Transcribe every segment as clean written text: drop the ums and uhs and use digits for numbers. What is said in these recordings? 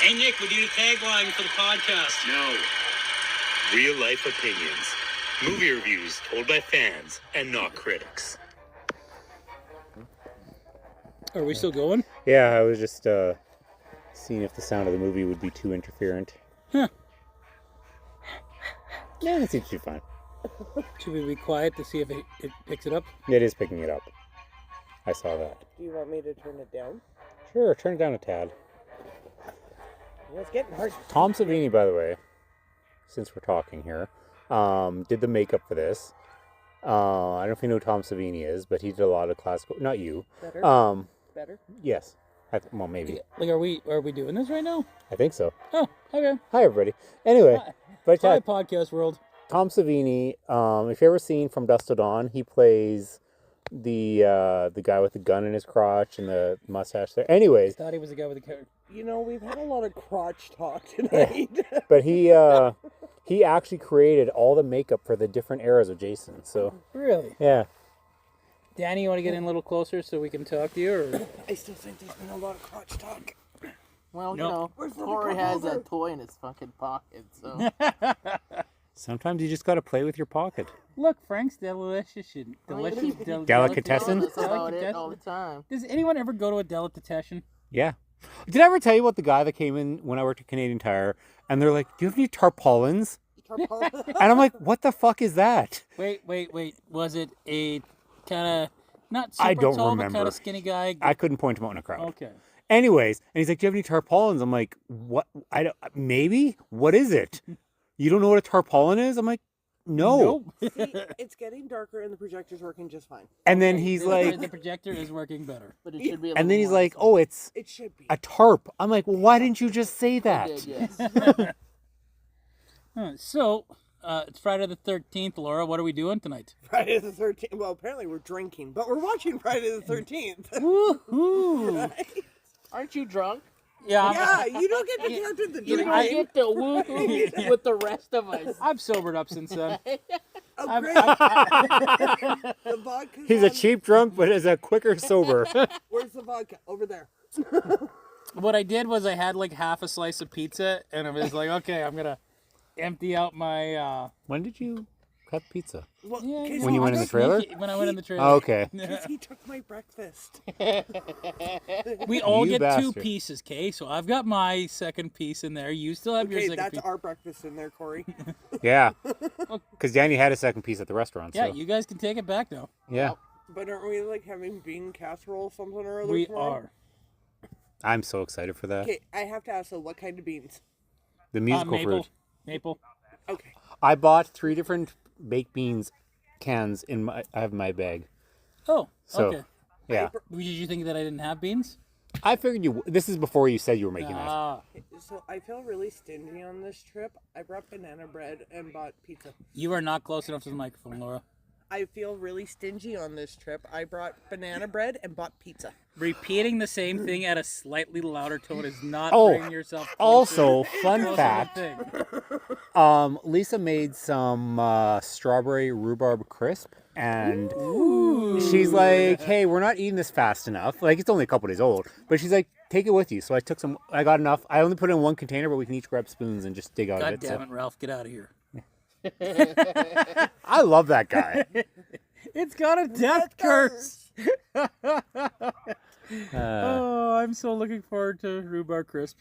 Hey, Nick, we need a tagline for the podcast. No. Real life opinions. Movie reviews told by fans and not critics. Are we still going? Yeah, I was just seeing if the sound of the movie would be too interferent. Huh. Yeah, it seems to be fine. Should we be quiet to see if it picks it up? It is picking it up. I saw that. Do you want me to turn it down? Sure, turn it down a tad. Yeah, it's getting hard. Tom Savini, by the way, since we're talking here, did the makeup for this. I don't know if you know who Tom Savini is, but he did a lot of classical. Not you. Better? Better? Yes. Well, maybe. Like, are we doing this right now? I think so. Oh, okay. Hi, everybody. Anyway, but Hi, podcast world. Tom Savini. If you ever seen From Dusk Till Dawn, he plays the guy with the gun in his crotch and the mustache there. Anyways, Thought he was the guy with the car. You know, we've had a lot of crotch talk tonight. but he actually created all the makeup for the different eras of Jason. So Really? yeah. Danny, you want to get in a little closer so we can talk to you? Or? I still think there's been a lot of crotch talk. Well, No. you know, Where's the Corey cup has holder? that toy in his fucking pocket, so. Sometimes you just got to play with your pocket. Look, Frank's delicious. Delicatessen? That's about it all the time. Does anyone ever go to a delicatessen? Yeah. Did I ever tell you about the guy that came in when I worked at Canadian Tire and they're like, "Do you have any tarpaulins?" And I'm like, "What the fuck is that?" Wait. Was it a kind of not super I don't tall, but remember. kind of skinny guy? I couldn't point him out in a crowd. Okay. Anyways, and he's like, "Do you have any tarpaulins?" I'm like, "What? I don't. Maybe. What is it? You don't know what a tarpaulin is?" I'm like, "No." Nope. See, it's getting darker and the projector's working just fine. And then he's like, the projector is working better. But it should be a and then little he's more like, so. "Oh, it's It should be. a tarp." I'm like, "Well, why didn't you just say I that?" did, yes. So, it's Friday the 13th, Laura. What are we doing tonight? Friday the 13th. Well, apparently we're drinking, but we're watching Friday the 13th. Woohoo! Aren't you drunk? Yeah, Yeah, you don't get to count in the You drinking. don't get to woohoo with the rest of us. I've sobered up since then. Oh, great. The vodka's He's a on- cheap drunk, but is a quicker sober. Where's the vodka? Over there. What I did was I had like half a slice of pizza, and I was like, okay, I'm gonna empty out my. When did you cut pizza? Well, Yeah, 'cause When you he went in the took- trailer? When I went in the trailer. Oh, okay. 'cause he took my breakfast. We all You get two bastard. pieces, Kay. So I've got my second piece in there. You still have your Okay, second that's piece. our breakfast in there, Corey. Yeah. Because Danny had a second piece at the restaurant. Yeah, So. you guys can take it back now. Yeah. But aren't we like having bean casserole something or other We tomorrow? are. I'm so excited for that. Okay, I have to ask, so what kind of beans? The musical maple. fruit. Maple. Okay. I bought 3 different baked beans cans I have my bag. Oh, So, okay. yeah. Did you think that I didn't have beans? I figured this is before you said you were making that. Ah, So I feel really stingy on this trip. I brought banana bread and bought pizza. you are not close enough to the microphone, Laura. I feel really stingy on this trip. I brought banana bread and bought pizza. Repeating the same thing at a slightly louder tone is not Oh, bringing yourself closer. Also, fun closer to fact, the thing. Lisa made some strawberry rhubarb crisp, and she's like, "Hey, we're not eating this fast enough. Like, it's only a couple days old." But she's like, "Take it with you." So I took some. I got enough. I only put it in one container, but we can each grab spoons and just dig out of God it. damn So. it, Ralph, get out of here. I love that guy. It's got a death curse. Uh, Oh, I'm so looking forward to rhubarb crisp.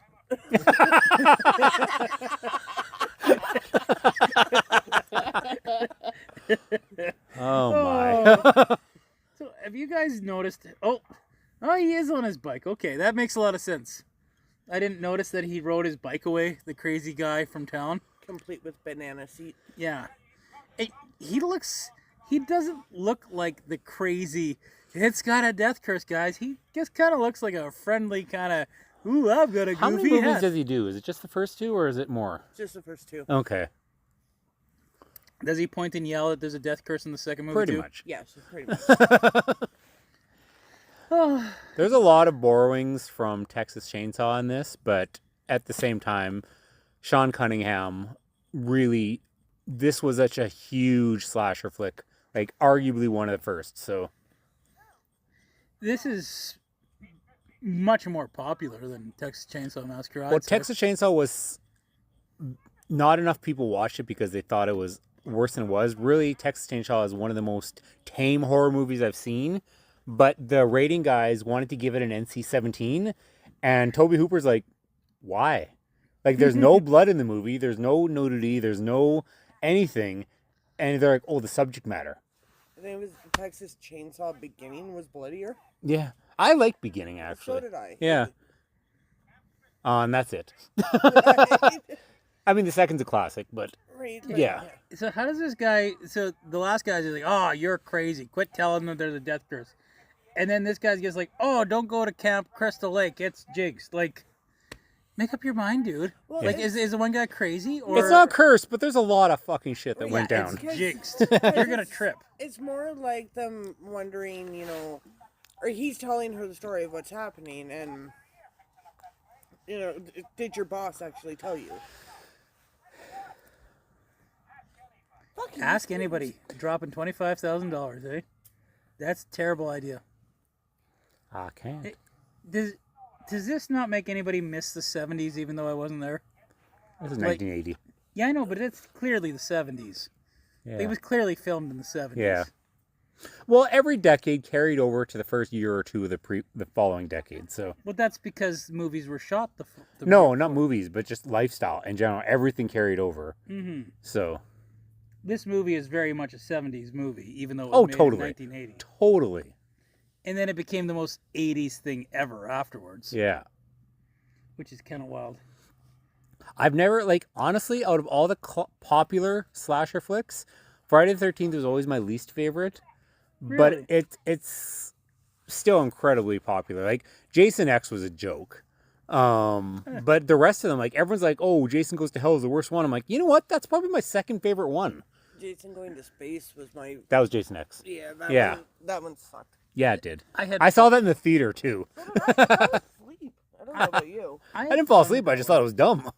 oh my. So, have you guys noticed? Oh, he is on his bike. Okay, that makes a lot of sense. I didn't notice that he rode his bike away, the crazy guy from town. Complete with banana seat. Yeah. He doesn't look like the crazy, it's got a death curse, guys. He just kind of looks like a friendly kind of, ooh, I've got a How many goofy movies hat. does he do? Is it just the first 2, or is it more? Just the first 2. Okay, Does he point and yell that there's a death curse in the second movie pretty too? much. Yeah, so pretty much. There's a lot of borrowings from Texas Chainsaw in this, but at the same time, Sean Cunningham really, this was such a huge slasher flick, like arguably one of the first. So This is much more popular than Texas Chainsaw Massacre. I'd Well, say. Texas Chainsaw was not enough people watched it because they thought it was worse than it was. Really, Texas Chainsaw is one of the most tame horror movies I've seen. But the rating guys wanted to give it an NC-17, and Toby Hooper's like, why? Like, there's no blood in the movie, there's no nudity, there's no anything, and they're like, oh, the subject matter. I think it was the Texas Chainsaw beginning was bloodier. Yeah, I like Beginning actually. So did I. Yeah. And that's it. Right? I mean, the second's a classic, but Right, yeah. So how does this guy? So the last guy's just like, "Oh, you're crazy. Quit telling them there's a death curse." And then this guy gets like, "Oh, don't go to Camp Crystal Lake. It's jinxed." Like, make up your mind, dude. Well, Like, is the one guy crazy or It's not cursed, but there's a lot of fucking shit that Yeah, went down. it's jinxed? You're gonna trip. It's more like them wondering, you know, or he's telling her the story of what's happening, and you know, did your boss actually tell you? Fucking Ask anybody. Dropping $25,000, eh? That's a terrible idea. I can't. Does this not make anybody miss the 70s, even though I wasn't there? This is like- 1980. Yeah, I know, but it's clearly the 70s. Yeah. It was clearly filmed in the 70s. Yeah. Well, every decade carried over to the first year or two of the following decade. So Well, that's because movies were shot the no, not movies, but just lifestyle in general. Everything carried over. Mm-hmm. So This movie is very much a 70s movie, even though it was Oh, made totally. in 1980. totally. And then it became the most 80s thing ever afterwards, Yeah. which is kind of wild. I've never, like, honestly, out of all the popular slasher flicks, Friday the 13th was always my least favorite. Really? But it's still incredibly popular. Like, Jason X was a joke. But the rest of them, like, everyone's like, oh, Jason Goes to Hell is the worst one. I'm like, you know what? That's probably my second favorite one. Jason Going to Space was my That was Jason X. yeah. That one sucked. Yeah, it did. I I saw that in the theater, too. I fell asleep. I don't know about you. I didn't fall asleep. I just thought it was dumb.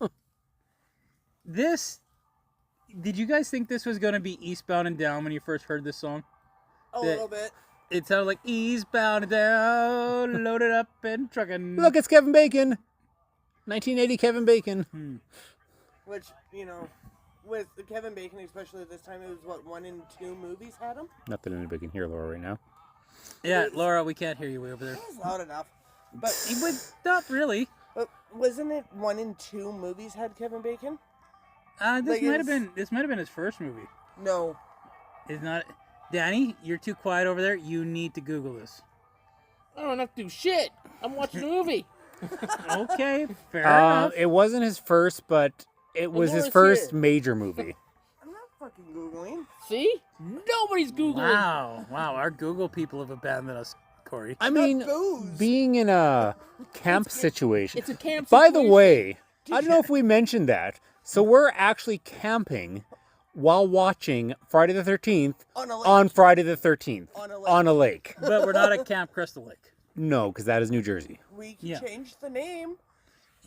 Did you guys think this was going to be Eastbound and Down when you first heard this song? A little bit. It sounded like Eastbound and Down, loaded up and trucking. Look, it's Kevin Bacon. 1980 Kevin Bacon. Which, you know, with Kevin Bacon, especially this time, it was what, 1 and 2 movies had him? Not that anybody can hear Laura right now. Yeah, Laura, we can't hear you way over there. It was loud enough. But, It was not really. but wasn't it 1 and 2 movies had Kevin Bacon? This Like, might have it's- been. This might have been his first movie. No. It's not. Danny, you're too quiet over there. You need to Google this. I don't have to do shit. I'm watching a movie. Okay, fair enough. It wasn't his first, but it was his Laura's first here. major movie. I'm not fucking Googling. See? Nobody's Googling. Wow, our Google people have abandoned us, Corey. I mean, booze. being in a camp situation. It's a camp By the situation. way, I don't know if we mentioned that. So we're actually camping while watching Friday the 13th On a lake. on Friday the 13th On a lake. on a lake. But we're not at Camp Crystal Lake. No, because that is New Jersey. We can Yeah. change the name.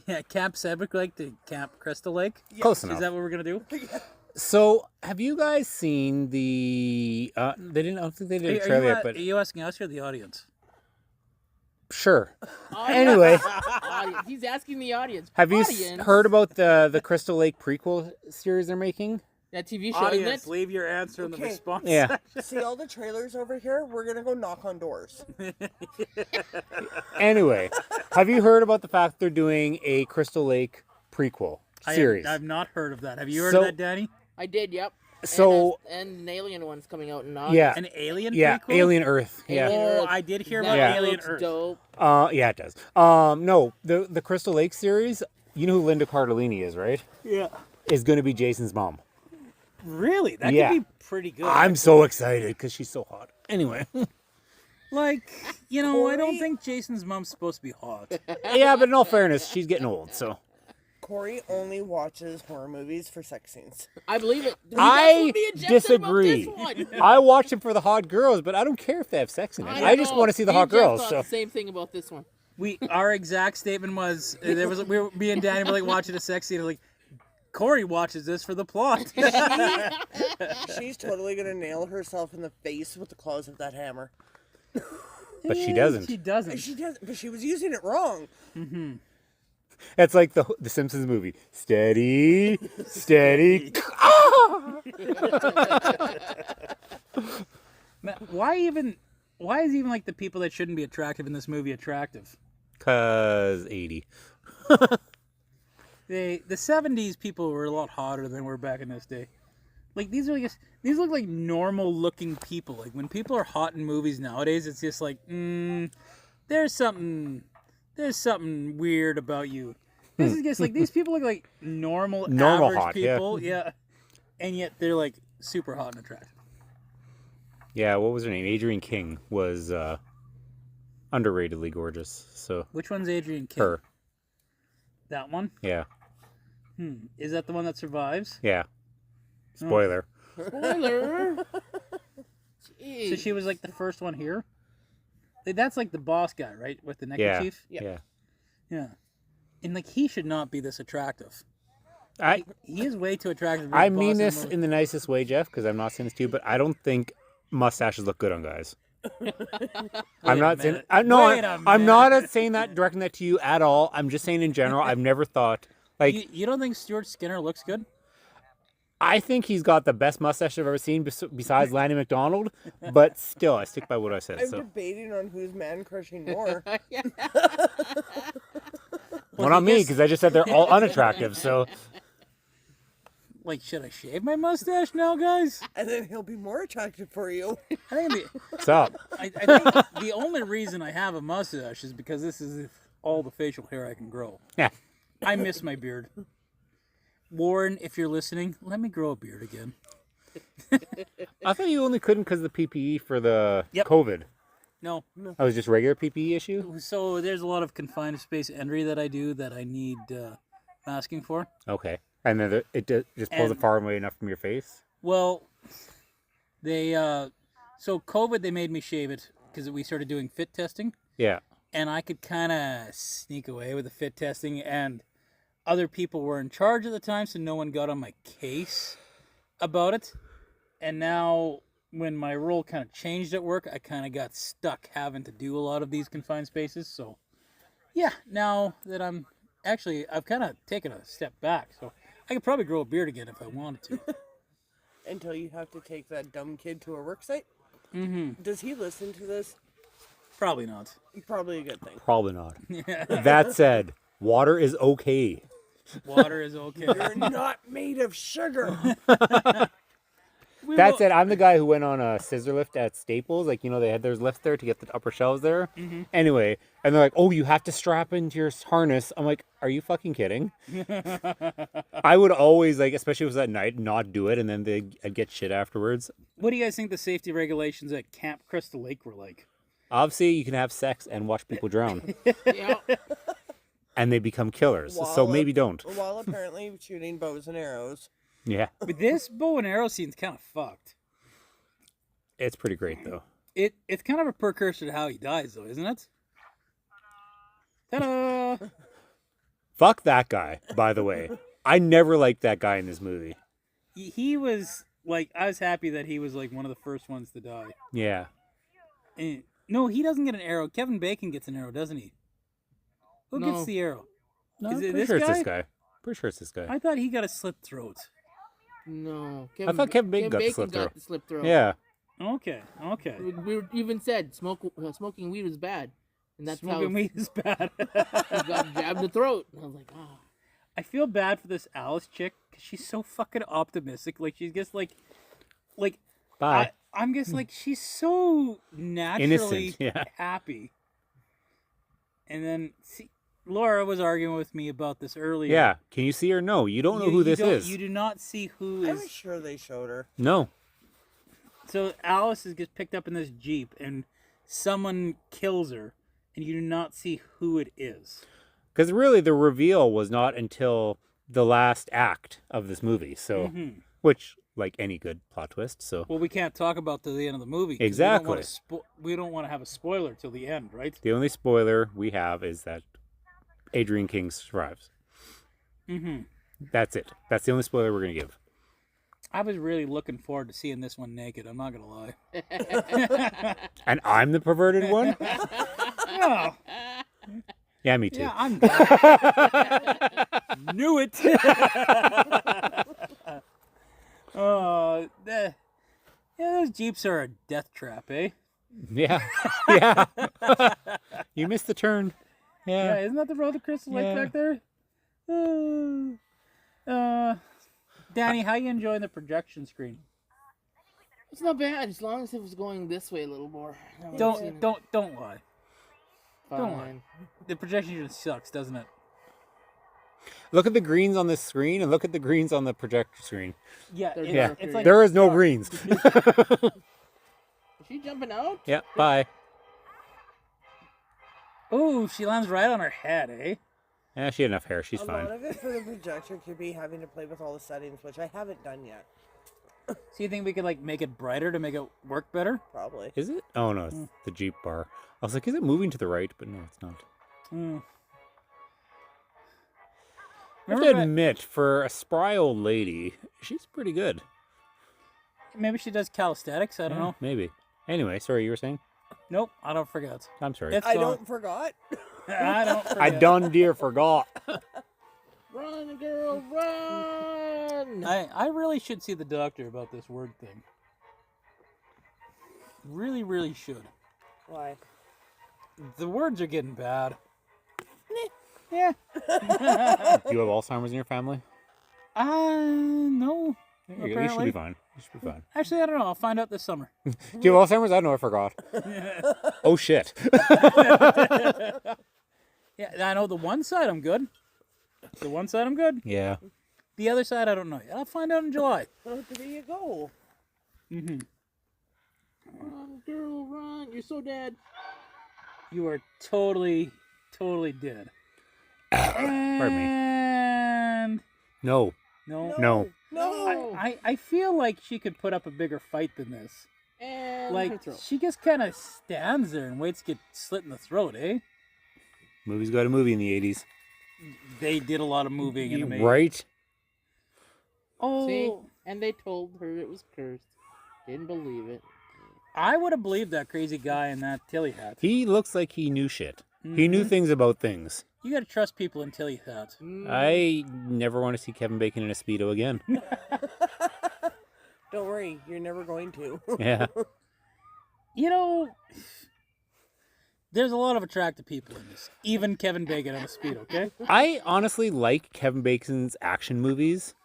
Yeah, Camp Sedgwick Lake to Camp Crystal Lake. Close Is enough. that what we're gonna do? So, have you guys seen the? They didn't. I don't think they did a Are trailer you, yet, but are you asking us or the audience? sure. Audience. Anyway, Audience. He's asking the audience. have you Audience. heard about the Crystal Lake prequel series they're making? that TV show? Isn't it? leave your answer in the Okay. response. Yeah. See all the trailers over here? We're going to go knock on doors. Anyway, have you heard about the fact they're doing a Crystal Lake prequel series? I've not heard of that. Have you heard So- of that, Danny? I did. Yep. So- and an alien one's coming out in August. Yeah. An alien Yeah, prequel? Alien Earth. Yeah. Alien Oh, Earth. I did hear That about Yeah. Alien looks Earth. dope. Yeah, it does. No, the Crystal Lake series. You know who Linda Cardellini is, right? Yeah. Is going to be Jason's mom. Really? That Yeah. could be pretty good. I'm so excited because she's so hot. Anyway. Like, I don't Corey? think Jason's mom's supposed to be hot. Yeah, but in all fairness, she's getting old, so. Corey only watches horror movies for sex scenes. I believe it. I That's what me and Jeff said about disagree. this one. I watch them for the hot girls, but I don't care if they have sex in it. I just know. want to see the Me hot and Jeff girls. thought So the same thing about this one. Our exact statement was me and Danny were like watching a sex scene, like Corey watches this for the plot. She's totally going to nail herself in the face with the claws of that hammer. But she doesn't. She doesn't. She does, but she was using it wrong. It's like the Simpsons movie. Steady, steady. Man, why is even like the people that shouldn't be attractive in this movie attractive? 'Cause 80. The 70s people were a lot hotter than were back in this day. Like these look like normal looking people. Like when people are hot in movies nowadays, it's just like, there's something weird about you. This is just like these people look like normal average hot, yeah. people, yeah. And yet they're like super hot and attractive. Yeah, what was her name? Adrienne King was underratedly gorgeous. So Which one's Adrienne King? her. That one? Yeah. Is that the one that survives? Yeah. Spoiler. Spoiler. So Jeez. she was like the first one here? Like, that's like the boss guy, right? With the Yeah. neckerchief? Yeah. Yeah. And like he should not be this attractive. I He is way too attractive. to be I the boss mean of the this movie. in the nicest way, Jeff, because I'm not saying this to you, but I don't think mustaches look good on guys. I'm not saying minute. I'm Wait a not saying that directing that to you at all. I'm just saying in general. I've never thought like You don't think Stuart Skinner looks good? I think he's got the best mustache I've ever seen besides Lanny McDonald, but still, I stick by what I said. I'm So, debating on who's man crushing more. well, not me, because I just said they're all unattractive. So, Like, should I shave my mustache now, guys? And then he'll be more attractive for you. I think what's up? I think the only reason I have a mustache is because this is all the facial hair I can grow. Yeah, I miss my beard. Warren, if you're listening, let me grow a beard again. I thought you only couldn't because of the PPE for the Yep. COVID. No. Oh, it was just regular PPE issue. So there's a lot of confined space entry that I do that I need masking for. Okay, and then just pulls it And- far away enough from your face. Well, they so COVID they made me shave it because we started doing fit testing, Yeah. and I could kind of sneak away with the fit testing, and other people were in charge at the time, so no one got on my case about it. And now, when my role kind of changed at work, I kind of got stuck having to do a lot of these confined spaces. So, yeah, now that I've kind of taken a step back, so I could probably grow a beard again if I wanted to. Until you have to take that dumb kid to a work site. Mm-hmm. Does he listen to this? Probably not. Probably a good thing. Probably not. That said, water is okay. Water is okay. You're not made of sugar. That said, I'm the guy who went on a scissor lift at Staples. Like, they had their lifts there to get the upper shelves there. Mm-hmm. Anyway, and they're like, oh, you have to strap into your harness. I'm like, are you fucking kidding? I would always, like, especially if it was at night, not do it. And then I'd get shit afterwards. What do you guys think the safety regulations at Camp Crystal Lake were like? Obviously, you can have sex and watch people drown. Yeah. And they become killers. So maybe don't. While apparently shooting bows and arrows. Yeah. But this bow and arrow scene's kind of fucked. It's pretty great, though. It's kind of a precursor to how he dies, though, isn't it? Ta-da! Fuck that guy, by the way. I never liked that guy in this movie. He was, like, I was happy that he was, like, one of the first ones to die. Yeah. And, no, he doesn't get an arrow. Kevin Bacon gets an arrow, doesn't he? Who No. gets the arrow? No, Is I'm it pretty this sure it's guy? this guy. Pretty sure it's this guy. I thought he got a slit throat. No. thought Kevin Bacon got the slip throat. got the slip throat. Yeah. Okay. We even said smoking weed was bad. And that's Smoking how weed is bad. he got jabbed in the throat. And I was like, ah. I feel bad for this Alice chick because she's so fucking optimistic. Like she's just like Bye. I'm just like she's so naturally Innocent, yeah. happy. And then see, Laura was arguing with me about this earlier. Yeah. Can you see her? No. You don't know who this is. You do not see who I'm is. sure they showed her. No. So Alice gets picked up in this Jeep and someone kills her, and you do not see who it is. Because really, the reveal was not until the last act of this movie. So, which, like any good plot twist. So, Well, we can't talk about till the end of the movie. 'cause Exactly. We don't want to have a spoiler till the end, right? the only spoiler we have is that Adrienne King survives. Mm-hmm. That's it. That's the only spoiler we're gonna give. I was really looking forward to seeing this one naked. I'm not gonna lie. And I'm the perverted one? Oh, Yeah, me too. yeah, I'm glad. Knew it. Oh, yeah, those Jeeps are a death trap, eh? Yeah. Yeah. You missed the turn. Yeah, Yeah. isn't that the road to Crystal Lake Yeah. back there? Danny, how you enjoying the projection screen? It's not bad as long as it was going this way a little more. I would've seen it. Don't lie. don't lie. Fine. The projection just sucks, doesn't it? Look at the greens on this screen and look at the greens on the projector screen. Yeah, They're Yeah. it's like There is no greens. Is she jumping out? Yeah, bye. oh, she lands right on her head, eh? Yeah, she had enough hair. She's A fine. lot of it for the projector could be having to play with all the settings, which I haven't done yet. So you think we could like make it brighter to make it work better? Probably. Is it? Oh, no, it's the Jeep bar. I was like, is it moving to the right? But no, it's not. Hmm. I have to Remember that- admit, for a spry old lady, she's pretty good. maybe she does calisthenics. I don't know. Maybe. Anyway, sorry, you were saying? Nope, I don't forget. I'm sorry. It's I gone. don't forgot. I don't forget. I done dear forgot. Run, girl, run! I really should see the doctor about this word thing. Really, really should. Why? The words are getting bad. Yeah. Do you have Alzheimer's in your family? No. There you go. You should Apparently. be fine. You should be fine. Actually, I don't know. I'll find out this summer. Do you have Alzheimer's? I don't know. I forgot. Oh, shit. Yeah, I know the one side I'm good. The one side I'm good. Yeah. The other side I don't know yet. I'll find out in July. Oh, there you go. Mm-hmm. Run, girl, run! You're so dead. You are totally dead. Pardon me. And No. no. No. No. I feel like she could put up a bigger fight than this. And her Like, throat. she just kind of stands there and waits to get slit in the throat, eh? Movies got a movie in the 80s. They did a lot of moving in the movie. Right? Oh, See? And they told her it was cursed. Didn't believe it. I would have believed that crazy guy in that Tilly hat. He looks like he knew shit. He knew things about things. You gotta trust people in Tilly hats. I never want to see Kevin Bacon in a Speedo again. Don't worry, you're never going to. Yeah. You know, there's a lot of attractive people in this. Even Kevin Bacon on a speed, okay? I honestly like Kevin Bacon's action movies.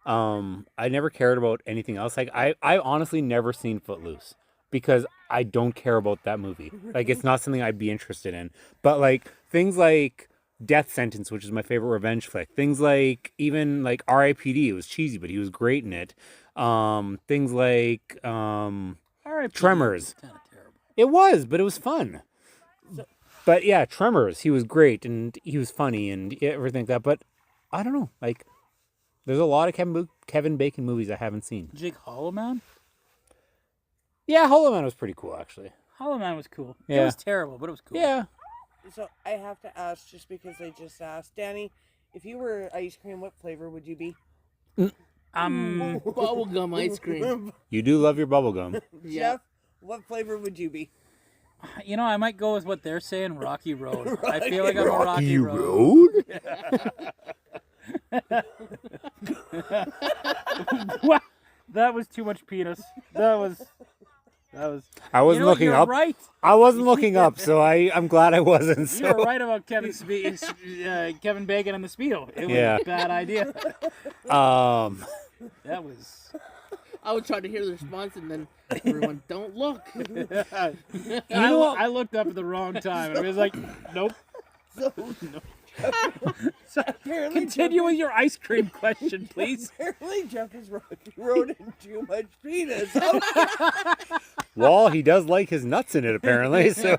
I never cared about anything else. Like I honestly never seen Footloose because I don't care about that movie. Like it's not something I'd be interested in. But like things like Death Sentence, which is my favorite revenge flick. Things like even like R.I.P.D. It was cheesy, but he was great in it. Things like R.I.P. Tremors. Kind of terrible. It was, but it was fun. But yeah, Tremors, he was great and he was funny and everything like that. But I don't know, like there's a lot of Kevin Bacon movies I haven't seen. Jake Hollow Man? Yeah, Hollow Man was pretty cool actually. Hollow Man was cool. It Yeah. was terrible, but it was cool. Yeah. So I have to ask, just because I just asked, Danny, if you were ice cream, what flavor would you be? Bubblegum ice cream. You do love your bubblegum. Yeah. Jeff, what flavor would you be? You know, I might go with what they're saying, Rocky Road. I feel like I'm a Rocky Road. What? That was too much penis. That was. I wasn't You know, looking you're up. right. I wasn't looking up, so I'm glad I wasn't. You were So. right about Kevin Bacon and the Speedo. It was Yeah. a bad idea. That was. I was trying to hear the response, and then everyone, don't look. I looked up at the wrong time, and I was like, nope. So, continue with your ice cream question, please. Apparently Jeff is Rocky Road and too much penis. Well, he does like his nuts in it apparently. So.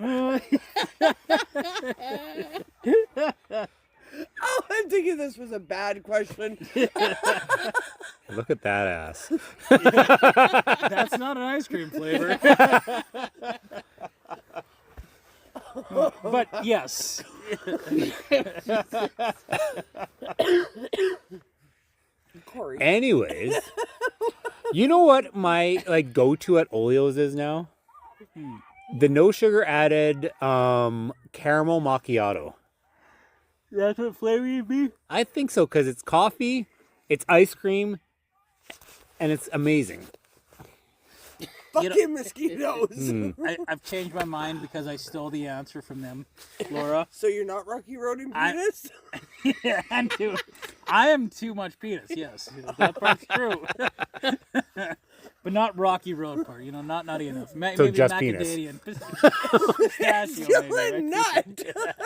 Oh, I'm thinking this was a bad question. Look at that ass. That's not an ice cream flavor. But yes. Corey. Anyways, you know what my like go-to at Oleo's is now? The no sugar added caramel macchiato. That's what flavor you'd be? I think so because it's coffee, it's ice cream, and it's amazing. Fucking mosquitoes. I've changed my mind because I stole the answer from them, Laura. So you're not Rocky Road and I- penis? Yeah, I am too much penis. Yes, that part's true. But not Rocky Road part. You know, not nutty enough. So Maybe just penis. macadamia. Pistachio, Still maybe, a right? nut.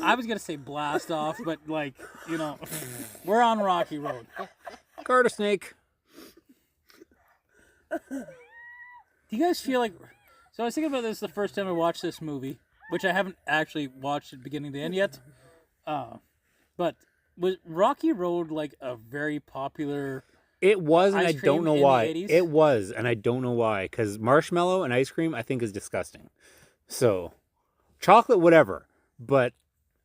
I was gonna say blast off, but like, you know, we're on Rocky Road. Garter snake. Do you guys feel like? So I was thinking about this the first time I watched this movie, which I haven't actually watched it beginning to end yet. But was Rocky Road like a very popular? It was, and I Ice don't cream know in the why. 80s? It was, and I don't know why. Because marshmallow and ice cream, I think, is disgusting. So, chocolate, whatever. But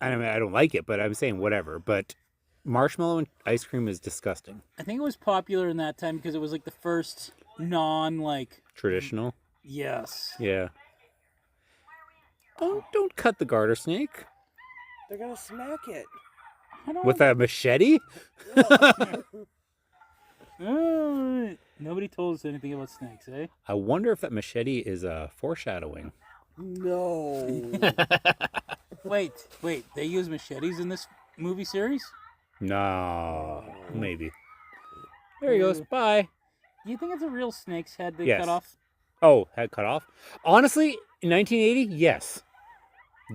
I mean, I don't like it. But I'm saying whatever. But marshmallow and ice cream is disgusting. I think it was popular in that time because it was like the first non Traditional. yes. Yeah. Don't cut the garter snake They're gonna smack it. I don't, with a machete. Nobody told us anything about snakes, eh? I wonder if that machete is foreshadowing. No. Wait, they use machetes in this movie series? No, maybe. There he goes. Bye. Do you think it's a real snake's head they Yes. cut off? Oh, head cut off. Honestly, in 1980, yes,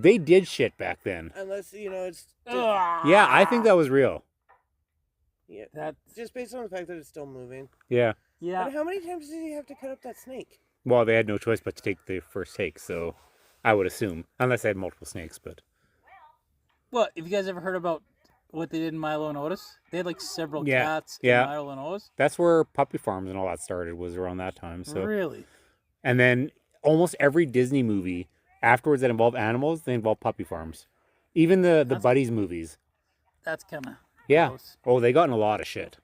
they did shit back then. Unless, you know, it's just, Yeah, I think that was real. yeah, That just based on the fact that it's still moving. Yeah. yeah. But how many times did he have to cut up that snake? Well, they had no choice but to take the first take, so I would assume, unless they had multiple snakes. But Well, have you guys ever heard about what they did in Milo and Otis? They had like several Yeah, cats yeah. in Milo and Otis. that's where puppy farms and all that started. Was around that time. So, Really? and then almost every Disney movie afterwards that involved animals, they involve puppy farms. Even the Buddies movies. That's kind of Yeah. gross. Oh, they got in a lot of shit.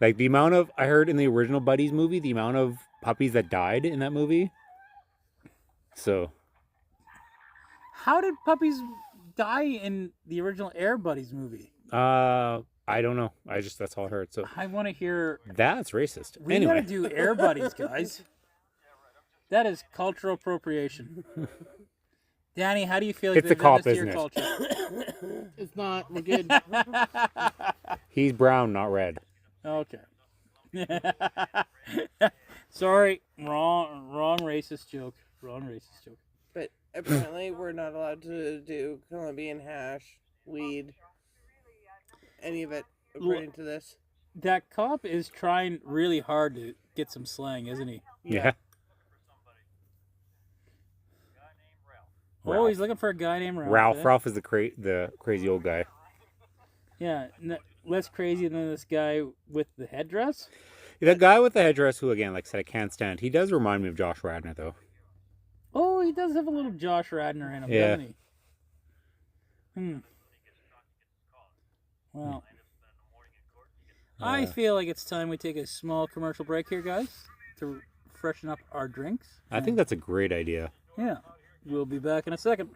Like the amount of, I heard in the original Buddies movie, the amount of puppies that died in that movie. So, How did puppies die in the original Air Buddies movie? I don't know. That's all I heard. So I want to hear. that's racist. We Anyway, gotta do Air Buddies, guys. That is cultural appropriation. Danny, how do you feel? It's they've the done cop, this to your isn't it? culture? It's not. We're good. he's brown, not red. Okay. Sorry, wrong racist joke. Wrong racist joke. But apparently we're not allowed to do Colombian hash, weed, any of it, according to this. That cop is trying really hard to get some slang, isn't he? Yeah. Oh, he's looking for a guy named Ralph. Ralph. eh? Ralph is the crazy old guy. Yeah, less crazy than this guy with the headdress. The guy with the headdress, who again, like I said, I can't stand. He does remind me of Josh Radnor, though. Oh, he does have a little Josh Radnor in him, Yeah. doesn't he? Well, I feel like it's time we take a small commercial break here, guys, to freshen up our drinks. I think that's a great idea. Yeah, we'll be back in a second.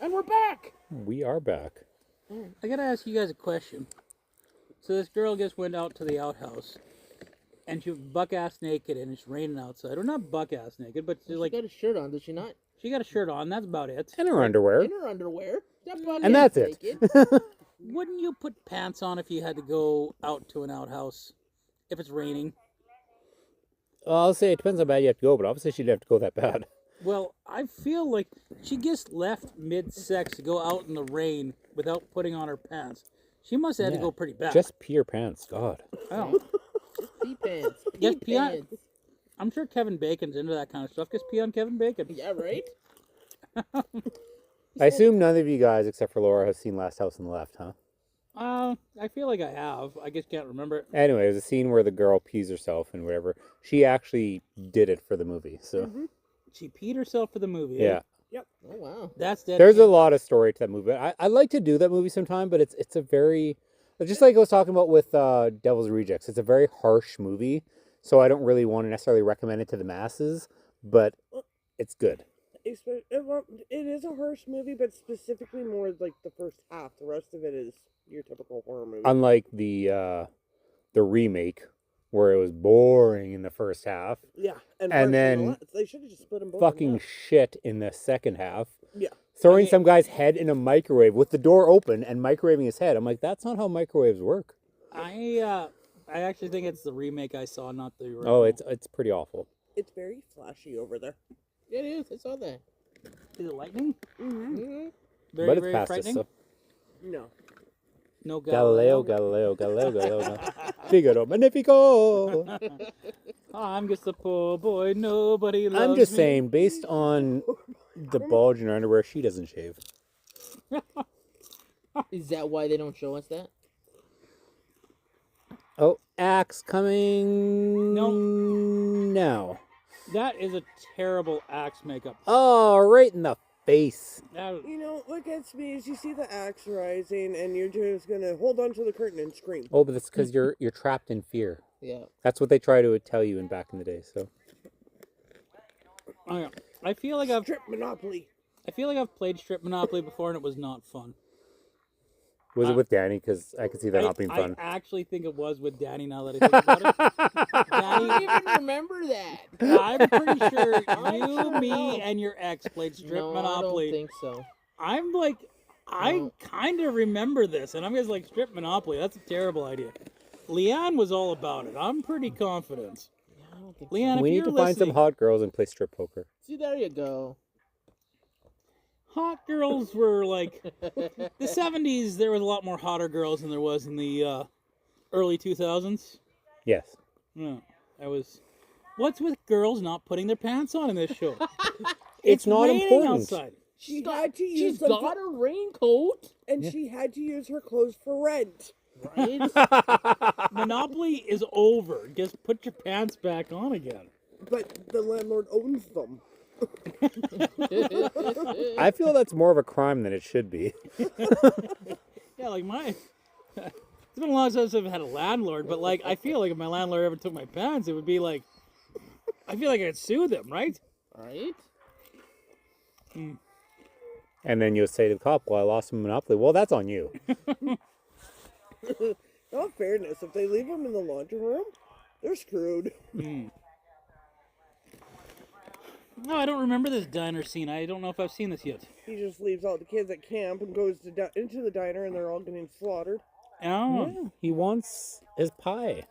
And we're back. We are back. I gotta ask you guys a question. So this girl just went out to the outhouse, and she was buck-ass naked, and it's raining outside. Or not buck-ass naked, but she's She like, got a shirt on, does she not? she got a shirt on, that's about it. And her underwear. In her underwear. That bucket And that's is it. naked. Wouldn't you put pants on if you had to go out to an outhouse? If it's raining? Well, I'll say it depends how bad you have to go, but obviously she'd have to go that bad. Well, I feel like she just left mid-sex to go out in the rain without putting on her pants. She must have had to Yeah. go pretty bad. Just pee your pants. God. Oh. Pee pants. Yes, Pee pee on- pants. I'm sure Kevin Bacon's into that kind of stuff. Just pee on Kevin Bacon. Yeah, right? I assume none of you guys, except for Laura, have seen Last House on the Left, huh? I feel like I have. I just can't remember it. Anyway, there's a scene where the girl pees herself and whatever. She actually did it for the movie, so She peed herself for the movie. yeah. Yep. Oh wow. That's dead. There's a lot of story to that movie. I like to do that movie sometime, but it's a very, just like I was talking about with Devil's Rejects. It's a very harsh movie, so I don't really want to necessarily recommend it to the masses, but it's good. It is a harsh movie, but specifically more like the first half. The rest of it is your typical horror movie. Unlike the remake, where it was boring in the first half, Yeah, and harsh in the then last. They should have just split them both. fucking shit in the second half. Yeah. Throwing some guy's head in a microwave with the door open and microwaving his head. I'm like, that's not how microwaves work. I actually think it's the remake I saw, not the original. Oh, it's pretty awful. It's very flashy over there. It is. I saw that. Is it lightning? Mm-hmm. Very, but it's very past us. frightening. So. No. No Galileo. Figaro Magnifico. I'm just a poor boy. Nobody loves I'm just me. saying, based on the bulge in her underwear, she doesn't shave. Is that why they don't show us that? Oh, Axe coming No. now. That is a terrible Axe makeup. Oh, right in the face. That, You know, what gets me is you see the axe rising, and you're just gonna hold on to the curtain and scream. Oh, but it's because you're trapped in fear. Yeah. That's what they try to tell you in back in the day. So I feel like I've Strip Monopoly. played Strip Monopoly before and it was not fun. was it with Danny? Because I could see that not being fun. I actually think it was with Danny now that I think about it. I Danny, don't even remember that. I'm pretty sure you, me, and your ex played Strip No, Monopoly. I don't think so. I'm like, I No. kind of remember this, and I'm just like, Strip Monopoly, that's a terrible idea. Leanne was all about it. I'm pretty confident. Yeah, I don't think Leanne, We if need you're to find some listening, hot girls and play strip poker. so. See, there you go. hot girls were like, the 70s, there was a lot more hotter girls than there was in the early 2000s. Yes. Yeah, I was. What's with girls not putting their pants on in this show? It's not raining important. outside. She had to use She's them got a raincoat. and she had to use her clothes for rent. Right? Monopoly is over. Just put your pants back on again. But the landlord owns them. I feel that's more of a crime than it should be. Yeah, like my. It's been a long time since I've had a landlord, but like I feel like if my landlord ever took my pants, it would be like. I feel like I'd sue them, right? Right? And then you'll say to the cop, well, I lost my Monopoly. Well, that's on you. In all fairness, if they leave them in the laundry room, they're screwed. No, I don't remember this diner scene. I don't know if I've seen this yet. He just leaves all the kids at camp and goes to into the diner, and they're all getting slaughtered. Oh, He wants his pie.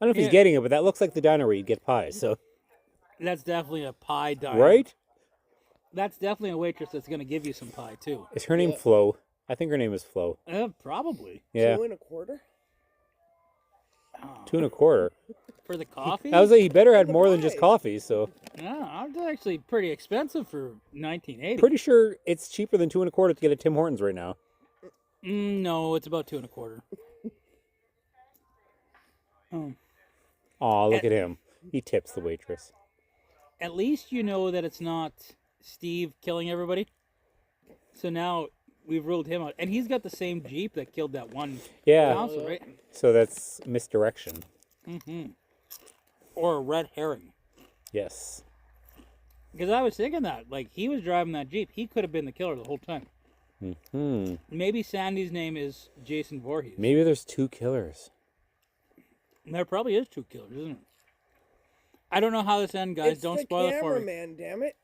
I don't know if Yeah. he's getting it, but that looks like the diner where you get pie. So, that's definitely a pie diner. right? That's definitely a waitress that's going to give you some pie, too. Is her name Flo? I think her name is Flo. Probably. Yeah, 2 1/4. Oh. 2 1/4. For the coffee? I was like, he better had The more than just pie. coffee. So, Yeah, it's actually pretty expensive for 1980. pretty sure it's cheaper than 2 1/4 to get at Tim Hortons right now. No, it's about 2 1/4. Oh. Aw, look at him. He tips the waitress. At least you know that it's not Steve killing everybody. So now we've ruled him out. And he's got the same Jeep that killed that one Yeah, council, right? so that's misdirection. Or a red herring. Yes. Because I was thinking that. Like, he was driving that Jeep. He could have been the killer the whole time. Maybe Sandy's name is Jason Voorhees. Maybe there's 2 killers. And there probably is 2 killers, isn't it? I don't know how this ends, guys. It's Don't the spoil it for me. cameraman, damn it.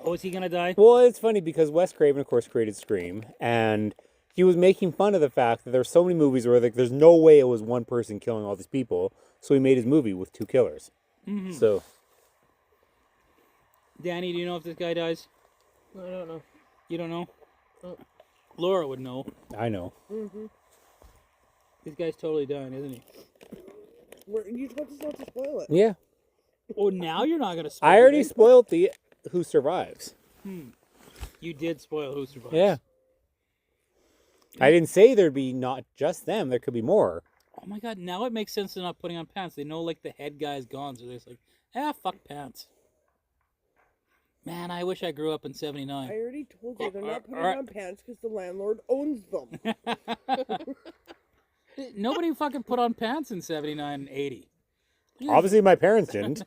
Oh, is he going to die? Well, it's funny because Wes Craven, of course, created Scream, and he was making fun of the fact that there's so many movies where like there's no way it was one person killing all these people, so he made his movie with 2 killers. So, Danny, do you know if this guy dies? I don't know. You don't know? Oh. Laura would know. I know. This guy's totally dying, isn't he? You're supposed not to spoil it. Yeah. Oh, now you're not going to spoil I already it. spoiled the who survives. You did spoil Who Survives. Yeah. I didn't say there'd be not just them, there could be more. Oh my god, now it makes sense they're not putting on pants. They know like the head guy's gone, so they're just like, fuck pants. Man, I wish I grew up in I '79. already told you they're not putting Alright. on pants because the landlord owns them. Nobody fucking put on pants in '79 and '80. Obviously, my parents didn't.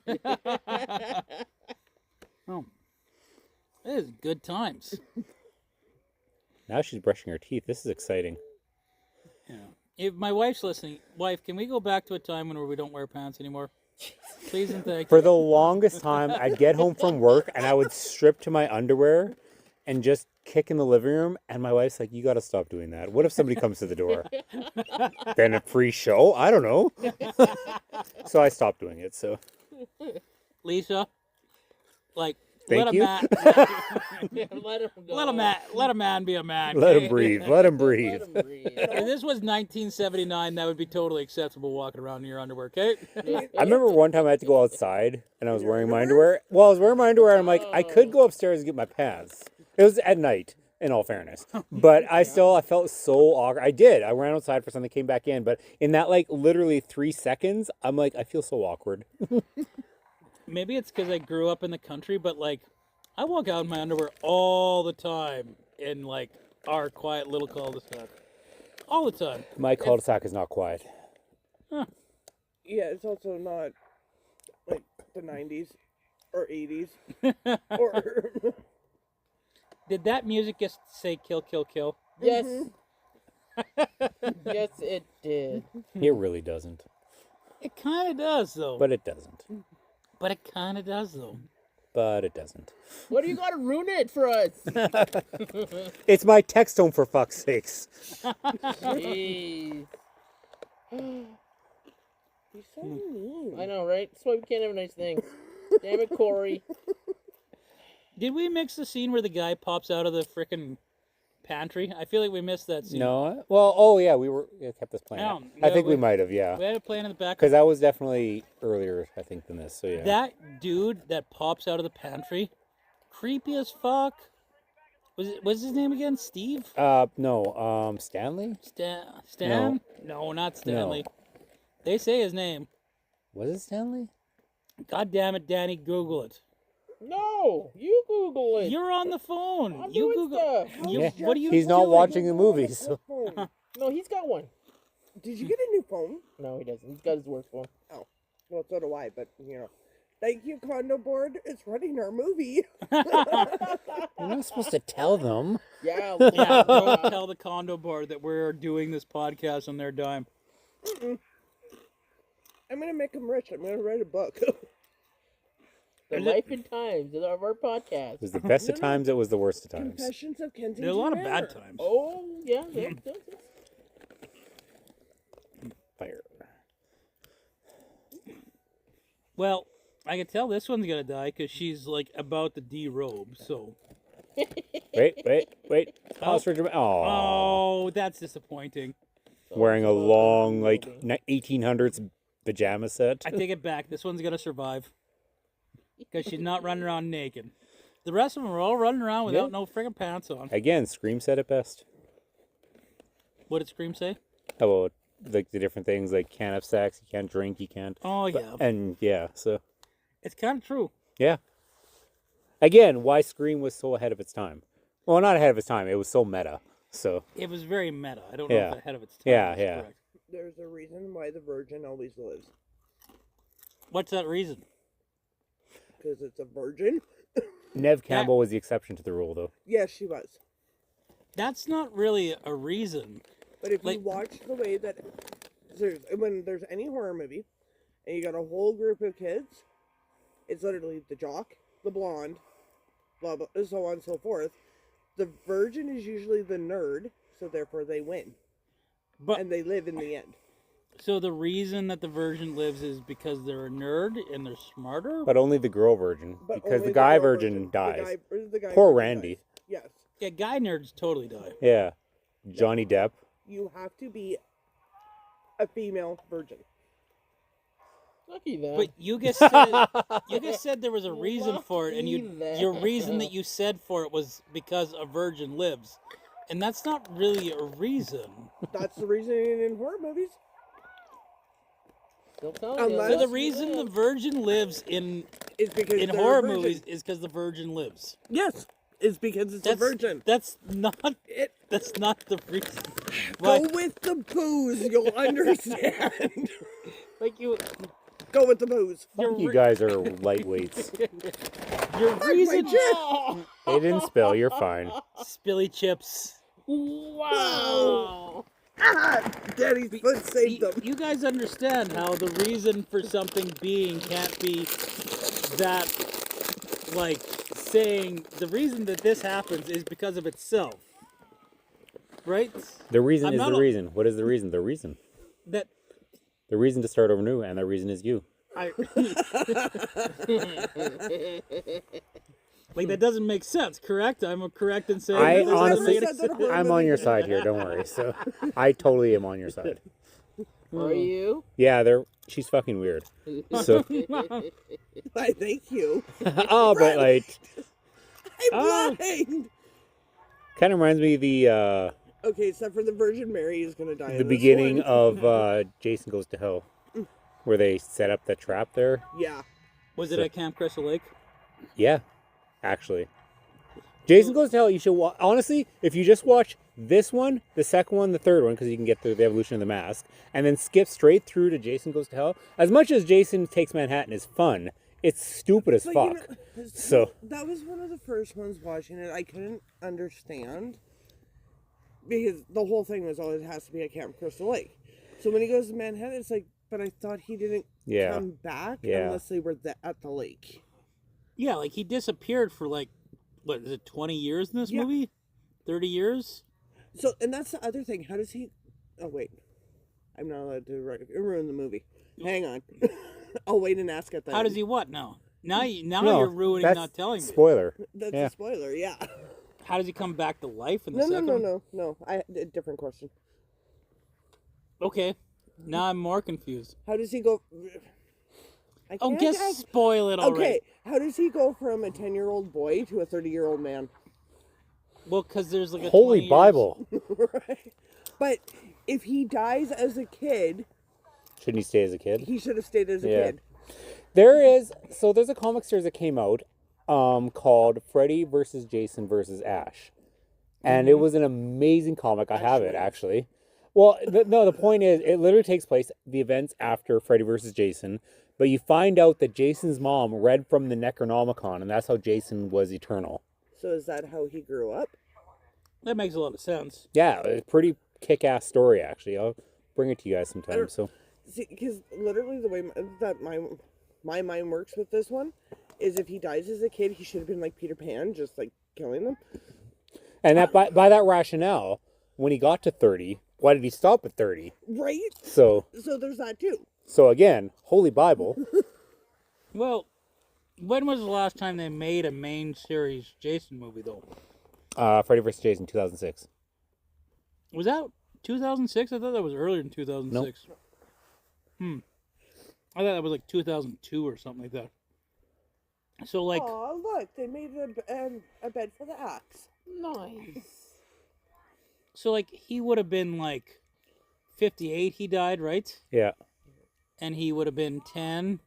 Oh, it is good times. Now she's brushing her teeth. This is exciting. Yeah. If my wife's listening, wife, can we go back to a time when we don't wear pants anymore? Please and thank For you. the longest time, I'd get home from work and I would strip to my underwear and just kick in the living room. And my wife's like, "You got to stop doing that. What if somebody comes to the door? Then a free show? I don't know." So I stopped doing it. So Lisa, like, Thank let you. a man, Let him go. let a man be a man. let okay? him breathe. Let him breathe. Let him breathe. If this was 1979, that would be totally acceptable walking around in your underwear, okay? I remember one time I had to go outside and I was wearing my underwear. Well, I was wearing my underwear and I'm like, I could go upstairs and get my pants. It was at night, in all fairness. But I felt so awkward. I did. I ran outside for something, came back in. But in that, like, literally 3 seconds, I'm like, I feel so awkward. Maybe it's because I grew up in the country, but, like, I walk out in my underwear all the time in, like, our quiet little cul-de-sac. All the time. My cul-de-sac is not quiet. Yeah, it's also not like the 90s or 80s. Or Did that music just say kill, kill, kill? Yes. Yes, it did. It really doesn't. It kind of does, though. But it doesn't. But it kind of does, though. But it doesn't. What do you got to ruin it for us? It's my text home, for fuck's sakes. Jeez. he's so mean. I know, right? That's why we can't have nice things. Damn it, Corey. Did we mix the scene where the guy pops out of the frickin' pantry? I feel like we missed that scene. No? Well, oh, yeah, we kept this playing. Yeah, I think we- we might have, yeah. We had it playing in the back. Because that was definitely earlier, I think, than this. So, yeah. That dude that pops out of the pantry, creepy as fuck. What's his name again? Steve? No, Stanley? Stan? No, not Stanley. They say his name. Was it Stanley? God damn it, Danny, Google it. No, you Google it. You're on the phone. I'm You doing Google. stuff. You, Yeah. What are you He's not doing? watching the movies. So. Phone. No, he's got one. Did you get a new phone? No, he doesn't. He's got his work phone. Well, so do I, but you know. Thank you, Condo Board. It's running our movie. You're not supposed to tell them. Yeah. Yeah, don't tell the condo board that we're doing this podcast on their dime. I'm gonna make him rich. I'm gonna write a book. The life and times of our podcast. It was the best of times, it was the worst of times. Confessions of Kensington. There's a lot of Manor. bad times. Oh, yeah. Fire. Well, I can tell this one's gonna die because she's like about to derobe. So. Wait. Pause for dramatic. Oh. Oh, that's disappointing. Wearing a long, like, 1800s pajama set. I take it back. This one's gonna survive because she's not running around naked. The rest of them are all running around without Yeah. no friggin' pants on. Again, Scream said it best. What did Scream say? About, like, the different things, like, can't have sex, you can't drink, you can't. Oh yeah, And, yeah, so. it's kind of true. Yeah. Again, why Scream was so ahead of its time. Well, not ahead of its time. It was so meta. So, It was very meta. I don't know Yeah. if ahead of its time. Yeah, is yeah. correct. There's a reason why the virgin always lives. What's that reason? Because it's a virgin. Neve Campbell was the exception to the rule, though. Yes, she was. That's not really a reason. But if Like- you watch the way that when there's any horror movie, and you got a whole group of kids, it's literally the jock, the blonde, blah blah, so on and so forth. The virgin is usually the nerd, so therefore they win, But and they live in the end. so the reason that the virgin lives is because they're a nerd and they're smarter. But only the girl virgin. But Because only the guy girl virgin dies. The guy Poor virgin Randy. dies. Yes, Yeah, guy nerds totally die. Yeah. Johnny Depp. you have to be a female virgin. Lucky then. But you just said there was a reason for it, and Lucky your then. reason that you said for it was because a virgin lives, and that's not really a reason. That's the reason in horror movies. Still telling Unless- you. So the reason the Virgin lives in It's because they're a horror virgin. movies is because the Virgin lives. Yes, it's because it's a virgin. That's not It, that's not the reason. go Why? with the booze, you'll understand. Like you, Go with the booze. You guys are lightweights. your reason. They didn't spill. You're fine. Spilly chips. Wow. Ah, Daddy's foot saved them. You guys understand how the reason for something being can't be that, like, saying the reason that this happens is because of itself, right? The reason I'm is not the a- reason. What is the reason? The reason. That The reason to start over new, and the reason is you. I like that doesn't make sense, correct? I'm correct in saying I that doesn't honestly, make sense. I'm on your side here. Don't worry. So, I totally am on your side. Are you? Yeah, she's fucking weird. So, I thank you. oh, but like, I'm blind. kind of reminds me of the Okay, except for the Virgin Mary is gonna die. in this beginning one. of Jason Goes to Hell, where they set up the trap there. Yeah. Was it at Camp Crystal Lake? Yeah, actually. Jason Goes to Hell, you should honestly, if you just watch this one, the second one, the third one, because you can get through the evolution of the mask, and then skip straight through to Jason Goes to Hell, as much as Jason Takes Manhattan is fun, it's stupid as But fuck. you know, So, that was one of the first ones watching it. I couldn't understand because the whole thing was, oh, it has to be at Camp Crystal Lake. So when he goes to Manhattan, it's like, but I thought he didn't Yeah. come back Yeah. unless they were at the lake. Yeah, like he disappeared for like, what is it, 20 years in this Yeah. movie? 30 years? So, and that's the other thing. How does he? Oh wait, I'm not allowed to ruin the movie. Hang on. I'll wait and ask at that. How does he what now? Now no, you're ruining, that's not telling me. spoiler. That's Yeah. a spoiler. Yeah. How does he come back to life in the No, second? no. A different question. Okay, now I'm more confused. How does he go? I Oh, can't just ask- spoil it already. Okay, how does he go from a 10-year-old boy to a 30-year-old man? Well, because there's like a Holy 20 years- Bible. Right. But if he dies as a kid, Shouldn't he stay as a kid? he should have stayed as a Yeah. kid. There's a comic series that came out called Freddy versus Jason versus Ash. And it was an amazing comic. I have it, actually. Well, the point is, it literally takes place, the events after Freddy versus Jason, but you find out that Jason's mom read from the Necronomicon, and that's how Jason was eternal. So is that how he grew up? That makes a lot of sense. Yeah, it's a pretty kick-ass story, actually. I'll bring it to you guys sometime. So, See, because literally the way that my mind works with this one is if he dies as a kid, he should have been like Peter Pan, just like killing them. and that by that rationale, when he got to 30, why did he stop at 30? Right? So So there's that too. again, Holy Bible. Well, when was the last time they made a main series Jason movie though? Freddy vs. Jason, 2006. Was that 2006? I thought that was earlier than 2006. I thought that was like 2002 or something like that. So like, Oh, look, they made a bed for the axe. Nice. so like he would have been like 58. He died, right? Yeah. And he would have been 10.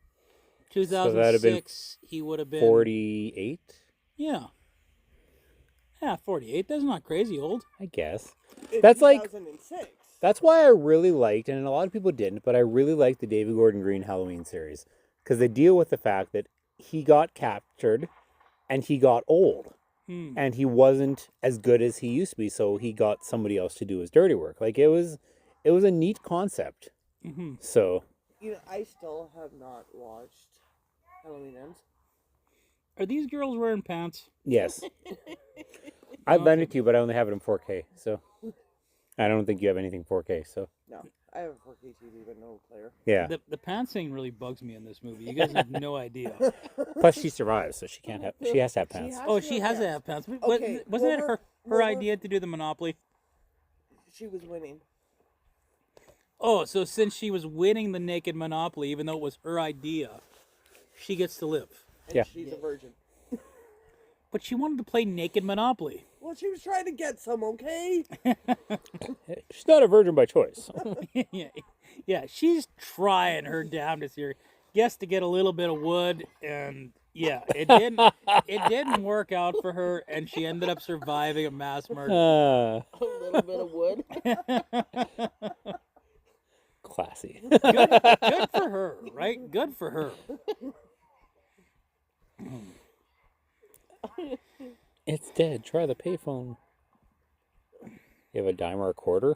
So that'd have been 2006. He would have been 48, Yeah. Yeah, 48. That's not crazy old. I guess. In That's like- 2006. That's why I really liked, and a lot of people didn't, but I really liked the David Gordon Green Halloween series. Because they deal with the fact that he got captured and he got old. And he wasn't as good as he used to be, so he got somebody else to do his dirty work. Like, it was a neat concept. Mm-hmm. So, You know, I still have not watched Halloween Ends. Are these girls wearing pants? yes. I've lent it to you, but I only have it in 4K, so. I don't think you have anything 4K, so. No, I have a 4K TV, but no player. Yeah. The pants thing really bugs me in this movie. You guys have no idea. Plus, she survives, so she has to have pants. has- Oh, she has to have pants. Okay, Wasn't it well, her well, idea to do the Monopoly? She was winning. Oh, so since she was winning the naked Monopoly, even though it was her idea, she gets to live. And Yeah. she's a virgin. But she wanted to play naked Monopoly. Well, Well, she was trying to get some, okay? She's not a virgin by choice. yeah, she's trying her damnedest here. Guess to get a little bit of wood, and yeah, it didn't work out for her, and she ended up surviving a mass murder. A little bit of wood. Classy. Good for her, right? Good for her. It's dead. Try the payphone. You have a dime or a quarter?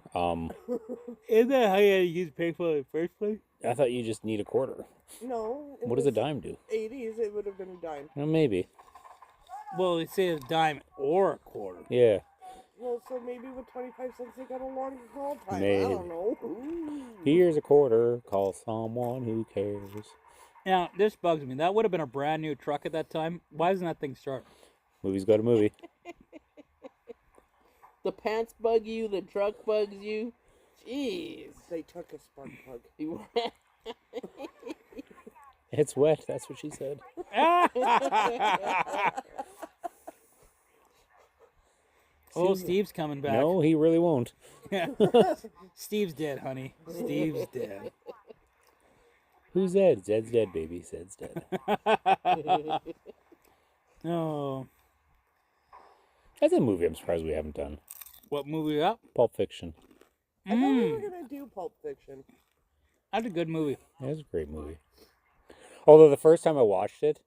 Isn't that how you had to use payphone in the first place? I thought you just need a quarter. No. What does a dime do? 80s, it would have been a dime. Well, maybe. Well, they say a dime or a quarter. Yeah. Well, so maybe with 25 cents they got a longer call time. Maybe. I don't know. Here's a quarter. Call someone who cares. Now, this bugs me. That would have been a brand new truck at that time. Why doesn't that thing start? Movie's got a movie. The pants bug you. The truck bugs you. Jeez. They took a spark plug. It's wet. That's what she said. Oh, Steve's coming back. No, he really won't. Steve's dead, honey. Steve's dead. Who's Zed? Zed's dead, baby. Zed's dead. Oh. That's a movie I'm surprised we haven't done. What movie up? Pulp Fiction. I thought we were going to do Pulp Fiction. That's a good movie. Yeah, it's a great movie. Although the first time I watched it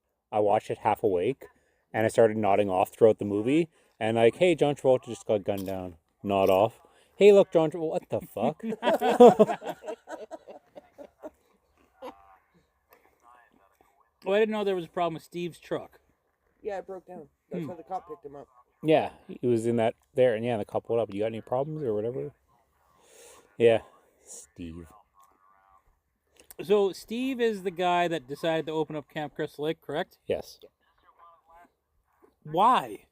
half awake, and I started nodding off throughout the movie. And like, hey, John Travolta just got gunned down. Nod off. Hey, look, John Travolta. What the fuck? Oh, I didn't know there was a problem with Steve's truck. Yeah, it broke down. That's why the cop picked him up. Yeah, he was in that there, and yeah, the cop pulled up. You got any problems or whatever? Yeah, Steve. So Steve is the guy that decided to open up Camp Crystal Lake, correct? Yes, Why?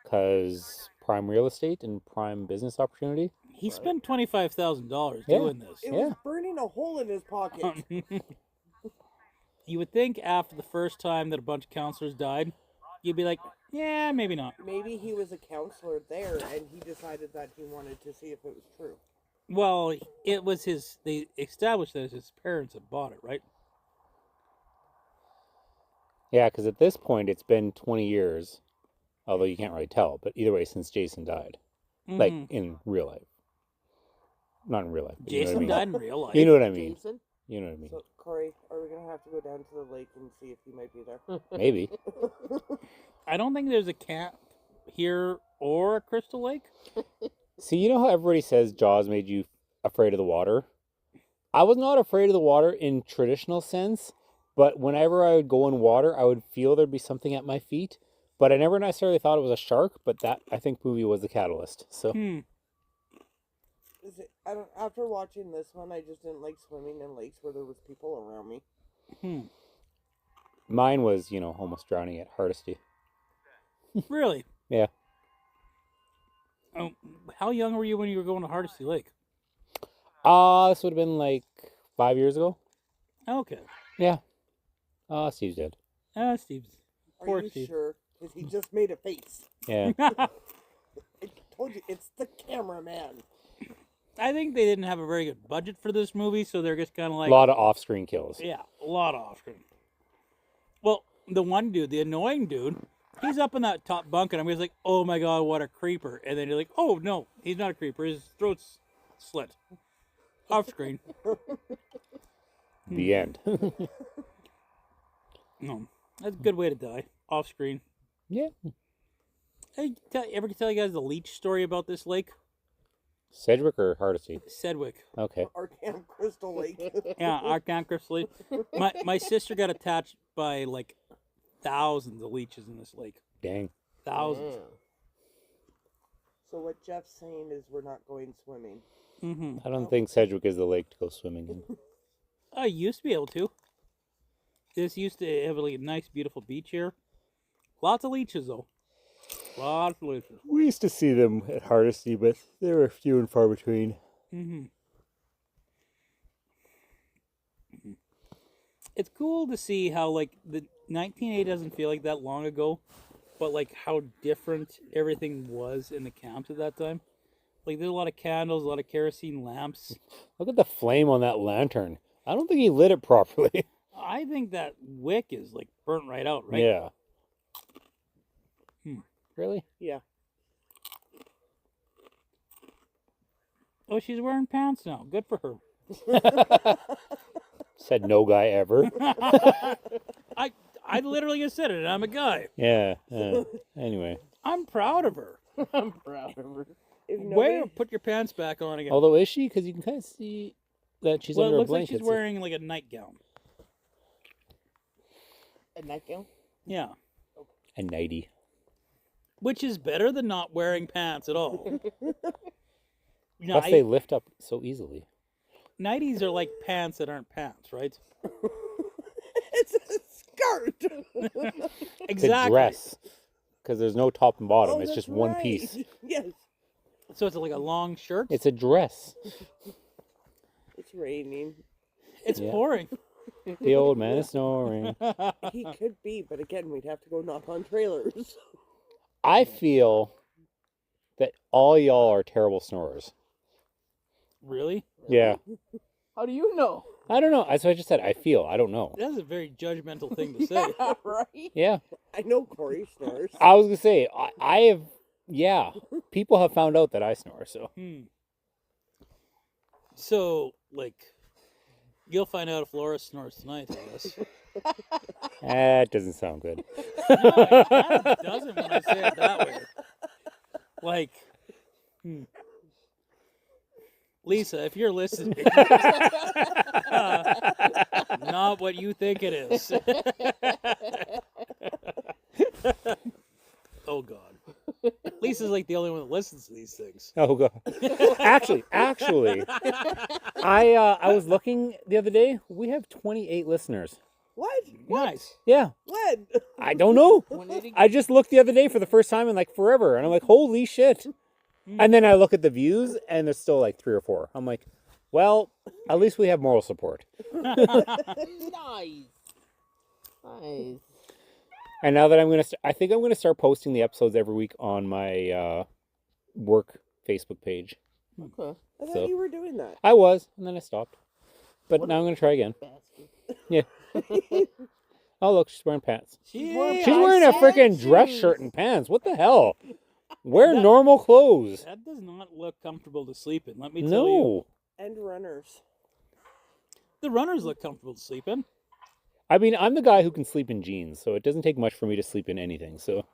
because prime real estate and prime business opportunity. He spent $25,000 Yeah. doing this. It Yeah. was burning a hole in his pocket. You would think after the first time that a bunch of counselors died, you'd be like, yeah, maybe not. Maybe he was a counselor there and he decided that he wanted to see if it was true. Well, it was his, they established that his parents had bought it, right? Yeah, because at this point it's been 20 years, although you can't really tell. But either way, since Jason died, like in real life, not in real life. But Jason you know what I died mean? in real life. You know what I mean? Jason? You know what I mean? So, Corey, are we going to have to go down to the lake and see if he might be there? Maybe. I don't think there's a camp here or a Crystal Lake. See, you know how everybody says Jaws made you afraid of the water? I was not afraid of the water in traditional sense, but whenever I would go in water, I would feel there'd be something at my feet. But I never necessarily thought it was a shark, but that, I think, movie was the catalyst. So, Is it, I don't, after watching this one, I just didn't like swimming in lakes where there was people around me. mine was, almost drowning at Hardesty. Really? Yeah. Oh, how young were you when you were going to Hardesty Lake? This would have been like 5 years ago. Okay. Yeah. Steve's dead. Steve's. Are Poor you Steve. sure? Because he just made a face. Yeah. I told you, it's the cameraman. I think they didn't have a very good budget for this movie, so they're just kind of A like, lot of off-screen kills. yeah, a lot of off-screen. Well, the one dude, the annoying dude, he's up in that top bunk, and I'm just like, oh my god, what a creeper. And then you're like, oh no, he's not a creeper. His throat's slit. Off-screen. The end. No, that's a good way to die. Off-screen. Yeah. Hey, ever tell you guys the leech story about this lake? Sedgwick or Hardesty? Sedgwick. Okay. Our Camp Crystal Lake. Yeah, our Camp Crystal Lake. My sister got attached by like thousands of leeches in this lake. Dang. Thousands. So what Jeff's saying is we're not going swimming. I don't think Sedgwick is the lake to go swimming in. I used to be able to. This used to have a nice, beautiful beach here. Lots of leeches, though. Lots of leeches. We used to see them at Hardesty, but they were few and far between. It's cool to see how, like, the 1980 doesn't feel like that long ago, but like how different everything was in the camps at that time. Like there's a lot of candles, a lot of kerosene lamps. Look at the flame on that lantern. I don't think he lit it properly. I think that wick is like burnt right out, right? Yeah. Hmm. Really? Yeah. Oh, she's wearing pants now. Good for her. Said no guy ever. I literally just said it, and I'm a guy. Yeah. Anyway. I'm proud of her. I'm proud of her. If Where nobody, put your pants back on again. Although, is she? Because you can kind of see that she's Well, it under a looks like blanket. she's wearing like a nightgown. A nightgown? Yeah. a nightie. Which is better than not wearing pants at all. No, Plus, they lift up so easily. nighties are like pants that aren't pants, right? it's a skirt. Exactly. It's a dress. Because there's no top and bottom. Oh, it's that's just one right. piece. Yes. So it's like a long shirt. It's a dress. It's raining. It's Yeah. pouring. The old man is snoring. He could be, but again, we'd have to go knock on trailers. I feel that all y'all are terrible snorers. Really? Yeah. How do you know? I don't know. That's what I just said. I feel. I don't know. That's a very judgmental thing to say. Yeah, right? Yeah. I know Corey snores. I was going to say, I have, yeah. People have found out that I snore, so. So, like, you'll find out if Laura snores tonight, I guess. That doesn't sound good. No, it kind of doesn't when I say it that way. Like, Lisa, if you're listening, not what you think it is. Oh God, Lisa's like the only one that listens to these things. Oh god. Actually, I was looking the other day. We have 28 listeners. What? Nice. Yeah. When? I don't know. When did it I just looked the other day for the first time in like forever, and I'm like, holy shit. And then I look at the views, and there's still like 3 or 4. I'm like, well, at least we have moral support. Nice. Nice. And now that I think I'm gonna start posting the episodes every week on my work Facebook page. Okay. I thought So- you were doing that. I was, and then I stopped. But now I'm gonna try again. Bastard. Yeah. Oh look, she's wearing pants. Yeah, She's wearing a freaking dress shirt and pants. What the hell? Wear normal clothes. That does not look comfortable to sleep in. Let me tell you. No. And runners. The runners look comfortable to sleep in. I mean, I'm the guy who can sleep in jeans, so it doesn't take much for me to sleep in anything. So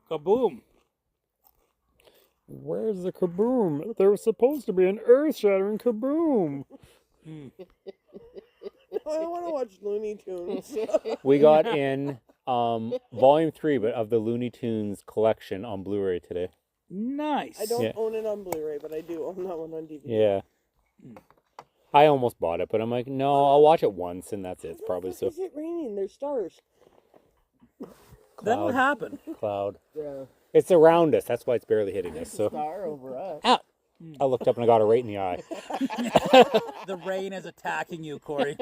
Kaboom. where's the kaboom? There was supposed to be an earth-shattering kaboom. I want to watch Looney Tunes. We got in volume 3, but of the Looney Tunes collection on Blu-ray today. Nice. I don't Yeah. own it on Blu-ray, but I do own that one on DVD. Yeah. I almost bought it, but I'm like, no, I'll watch it once and that's it. It's probably Why so. is it raining? There's stars. That would Cloud. happen. Cloud. Yeah. It's around us. That's why it's barely hitting us. So Star over us. ah, I looked up and I got it right in the eye. The rain is attacking you, Corey.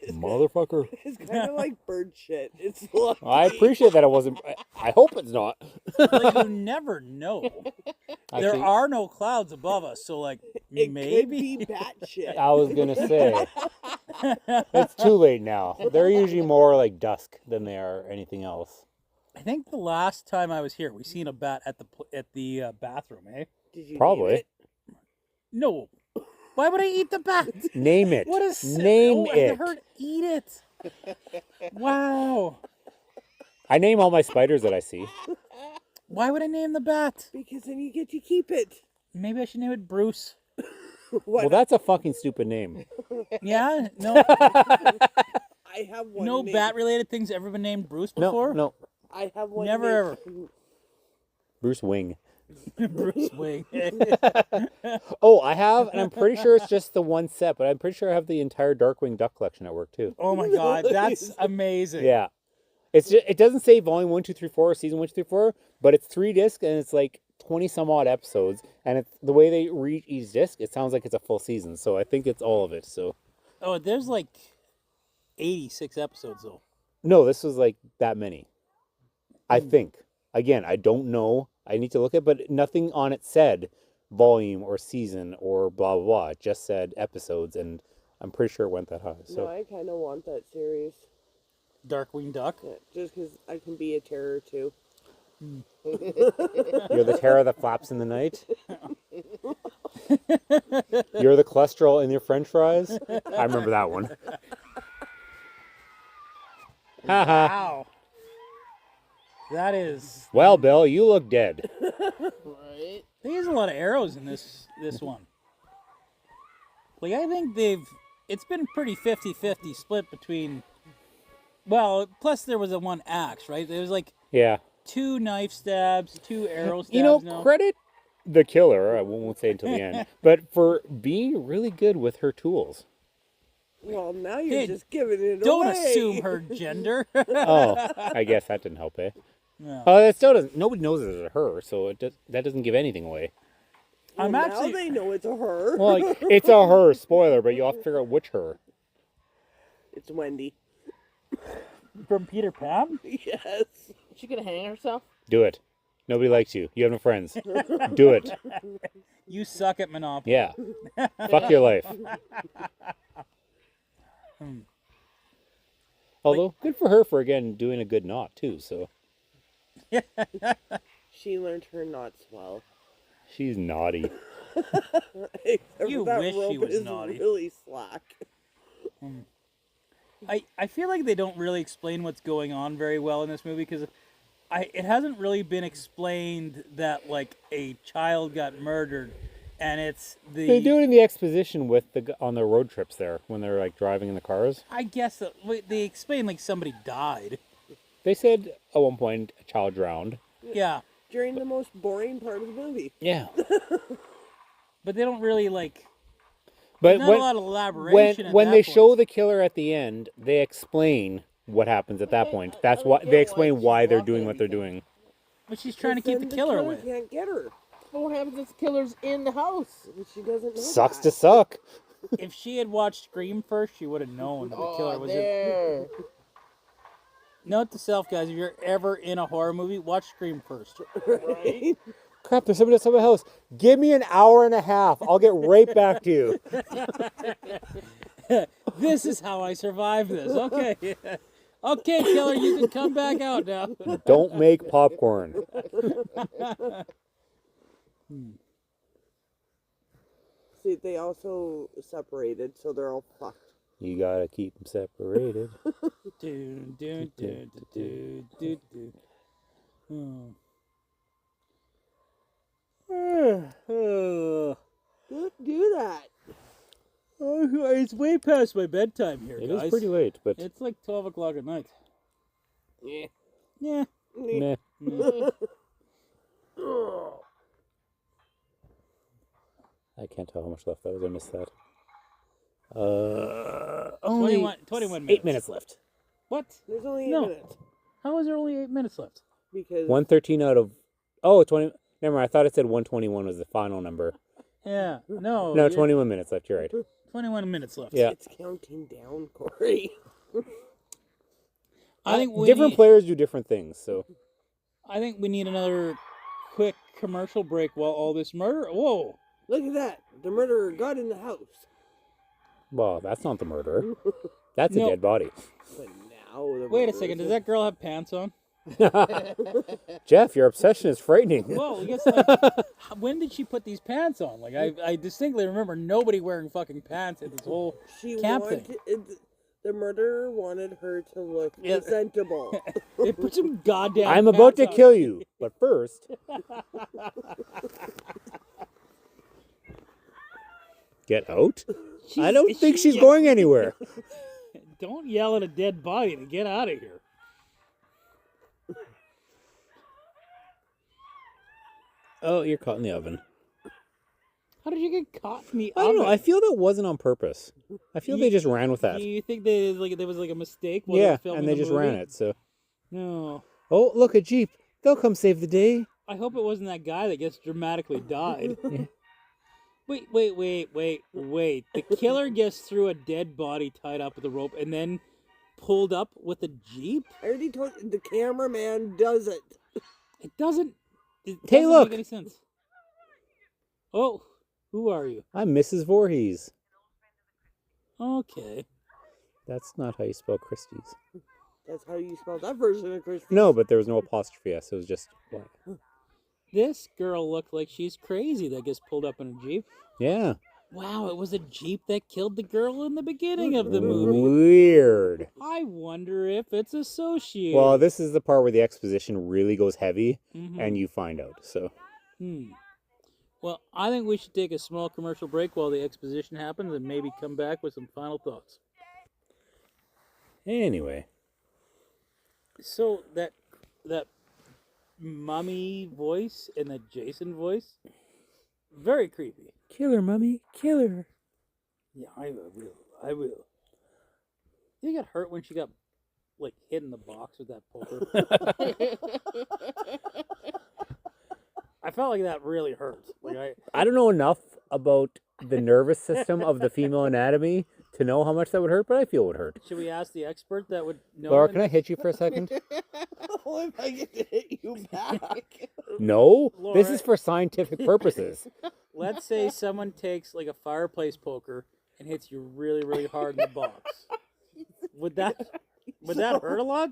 Motherfucker. It's kind of like bird shit. It's like I appreciate that it wasn't. I hope it's not. Like, you never know. There Actually, are no clouds above us, so like it maybe. could be bat shit. I was gonna say it's too late now. They're usually more like dusk than they are anything else. I think the last time I was here, we seen a bat at the bathroom. Eh? Did you Probably. name it? No. Why would I eat the bat? Name it. What is Name I it. heard eat it. Wow. I name all my spiders that I see. Why would I name the bat? Because then you get to keep it. Maybe I should name it Bruce. What? Well, that's a fucking stupid name. Yeah. No. I have one. No named- bat-related things ever been named Bruce before. No. I have one. Never named- Bruce Wing. Bruce Wayne. Oh, I have, and I'm pretty sure it's just the one set, but I'm pretty sure I have the entire Darkwing Duck collection at work too. Oh my God, that's amazing. Yeah. It's just, it doesn't say volume 1, 2, 3, 4 or season 1, 2, 3, 4, but it's 3 discs and it's like 20 some odd episodes. And it's the way they read each disc, it sounds like it's a full season. So I think it's all of it. So Oh, there's like 86 episodes though. No, this was like that many. I think. Again, I don't know. I need to look at, but nothing on it said volume or season or blah blah blah. It just said episodes, and I'm pretty sure it went that high. No, So I kind of want that series. Darkwing Duck. Yeah, just because I can be a terror too. you're the terror that flaps in the night. You're the cholesterol in your French fries. I remember that one. Haha. Wow. That is. Well, Bill, you look dead. Right? There's a lot of arrows in this one. Like I think it's been pretty 50-50 split between. Well, plus there was a one axe, right? There was like Yeah. 2 knife stabs, 2 arrow stabs. You know, now. credit the killer. I won't say until the end, but for being really good with her tools. Well, now you're Hey, just giving it Don't away. assume her gender. Oh, I guess that didn't help, eh? No. That still doesn't. Nobody knows it's a her, so that doesn't give anything away. Well, I'm actually. now they know it's a her. Well, like, it's a her. Spoiler, but you have to figure out which her. It's Wendy. From Peter Pan? Yes. Is she gonna hang herself? Do it. Nobody likes you. You have no friends. Do it. You suck at Monopoly. Yeah. Fuck your life. Although, good for her for, again, doing a good knot, too, so. She learned her knots well. She's naughty. Except You that wish she rope was is naughty. really slack. I feel like they don't really explain what's going on very well in this movie because it hasn't really been explained that like a child got murdered, and it's the. They do it in the exposition with on the road trips there when they're like driving in the cars. I guess they explain like somebody died. They said at one point a child drowned. Yeah, During the most boring part of the movie. Yeah. but they don't really like. But Not a lot of elaboration. when they show the killer at the end, they explain what happens at that point. That's why they explain why they're doing what they're doing. But she's trying to keep the Then killer away. can't get her. But what happens if the killer's in the house? And she doesn't know Sucks that. to suck. If she had watched Scream first, she would have known that the killer was in. there. Note to self, guys: if you're ever in a horror movie, watch Scream first. Right? Crap, there's somebody at someone's house. Give me an hour and a half. I'll get right back to you. This is how I survived this. Okay. Okay, killer, you can come back out now. Don't make popcorn. See, they also separated, so they're all fucked. You gotta keep them separated. Do, do, do, do, do, do. Don't do that. It's way past my bedtime here, It guys. is pretty late, but It's like 12 o'clock at night. Yeah. Yeah. meh. I can't tell how much left that was. I missed that. Only 21 minutes. 8 minutes left. What? There's only 8 No. minutes. How is there only 8 minutes left? Because 113 out of 20. Never mind. I thought it said 121 was the final number. Yeah. No. No, you're- 21 minutes left. You're right. 21 minutes left. Yeah. it's counting down, Corey. I think we different need, players do different things. So I think we need another quick commercial break while all this murder. Whoa. Look at that. The murderer got in the house. well, that's not the murderer. That's No. a dead body. But now the Wait a murderer second. is Does that girl have pants on? Jeff, your obsession is frightening. Well, I guess like, when did she put these pants on? Like I distinctly remember nobody wearing fucking pants at this whole She camp wanted thing. the murderer wanted her to look Yeah. presentable. They put some goddamn. I'm about to pants on. kill you, but first. Get out? I don't think she's going anywhere. Don't yell at a dead body to get out of here. Oh, you're caught in the oven. How did you get caught in the I don't know. oven? I feel that wasn't on purpose. I feel they just ran with that. Do you think there was like a mistake? While they Yeah, were filming and they the just movie? ran it. So, No. oh, look, a Jeep. They'll come save the day. I hope it wasn't that guy that gets dramatically died. Wait. The killer gets through a dead body tied up with a rope, and then pulled up with a Jeep? I already told you, the cameraman does it. It doesn't. It Hey, doesn't look. make any sense. Oh, who are you? I'm Mrs. Voorhees. Okay. That's not how you spell Christie's. That's how you spell that version of Christie's. No, but there was no apostrophe S. It was just blank. This girl looked like she's crazy that gets pulled up in a Jeep. Yeah. Wow, it was a Jeep that killed the girl in the beginning of the movie. Weird. I wonder if it's associated. Well, this is the part where the exposition really goes heavy, Mhm. and you find out. So, Well, I think we should take a small commercial break while the exposition happens and maybe come back with some final thoughts. anyway. So that mummy voice and the Jason voice, very creepy. Kill her, mummy. Kill her. Yeah, I will. You got hurt when she got like hit in the box with that poker. I felt like that really hurt. Like I don't know enough about the nervous system of the female anatomy to know how much that would hurt, but I feel it would hurt. should we ask the expert that would know? Laura, can I hit you for a second? Oh, if I get to hit you back. No, this Laura. is for scientific purposes. Let's say someone takes like a fireplace poker and hits you really, really hard in the box. Would that hurt a lot?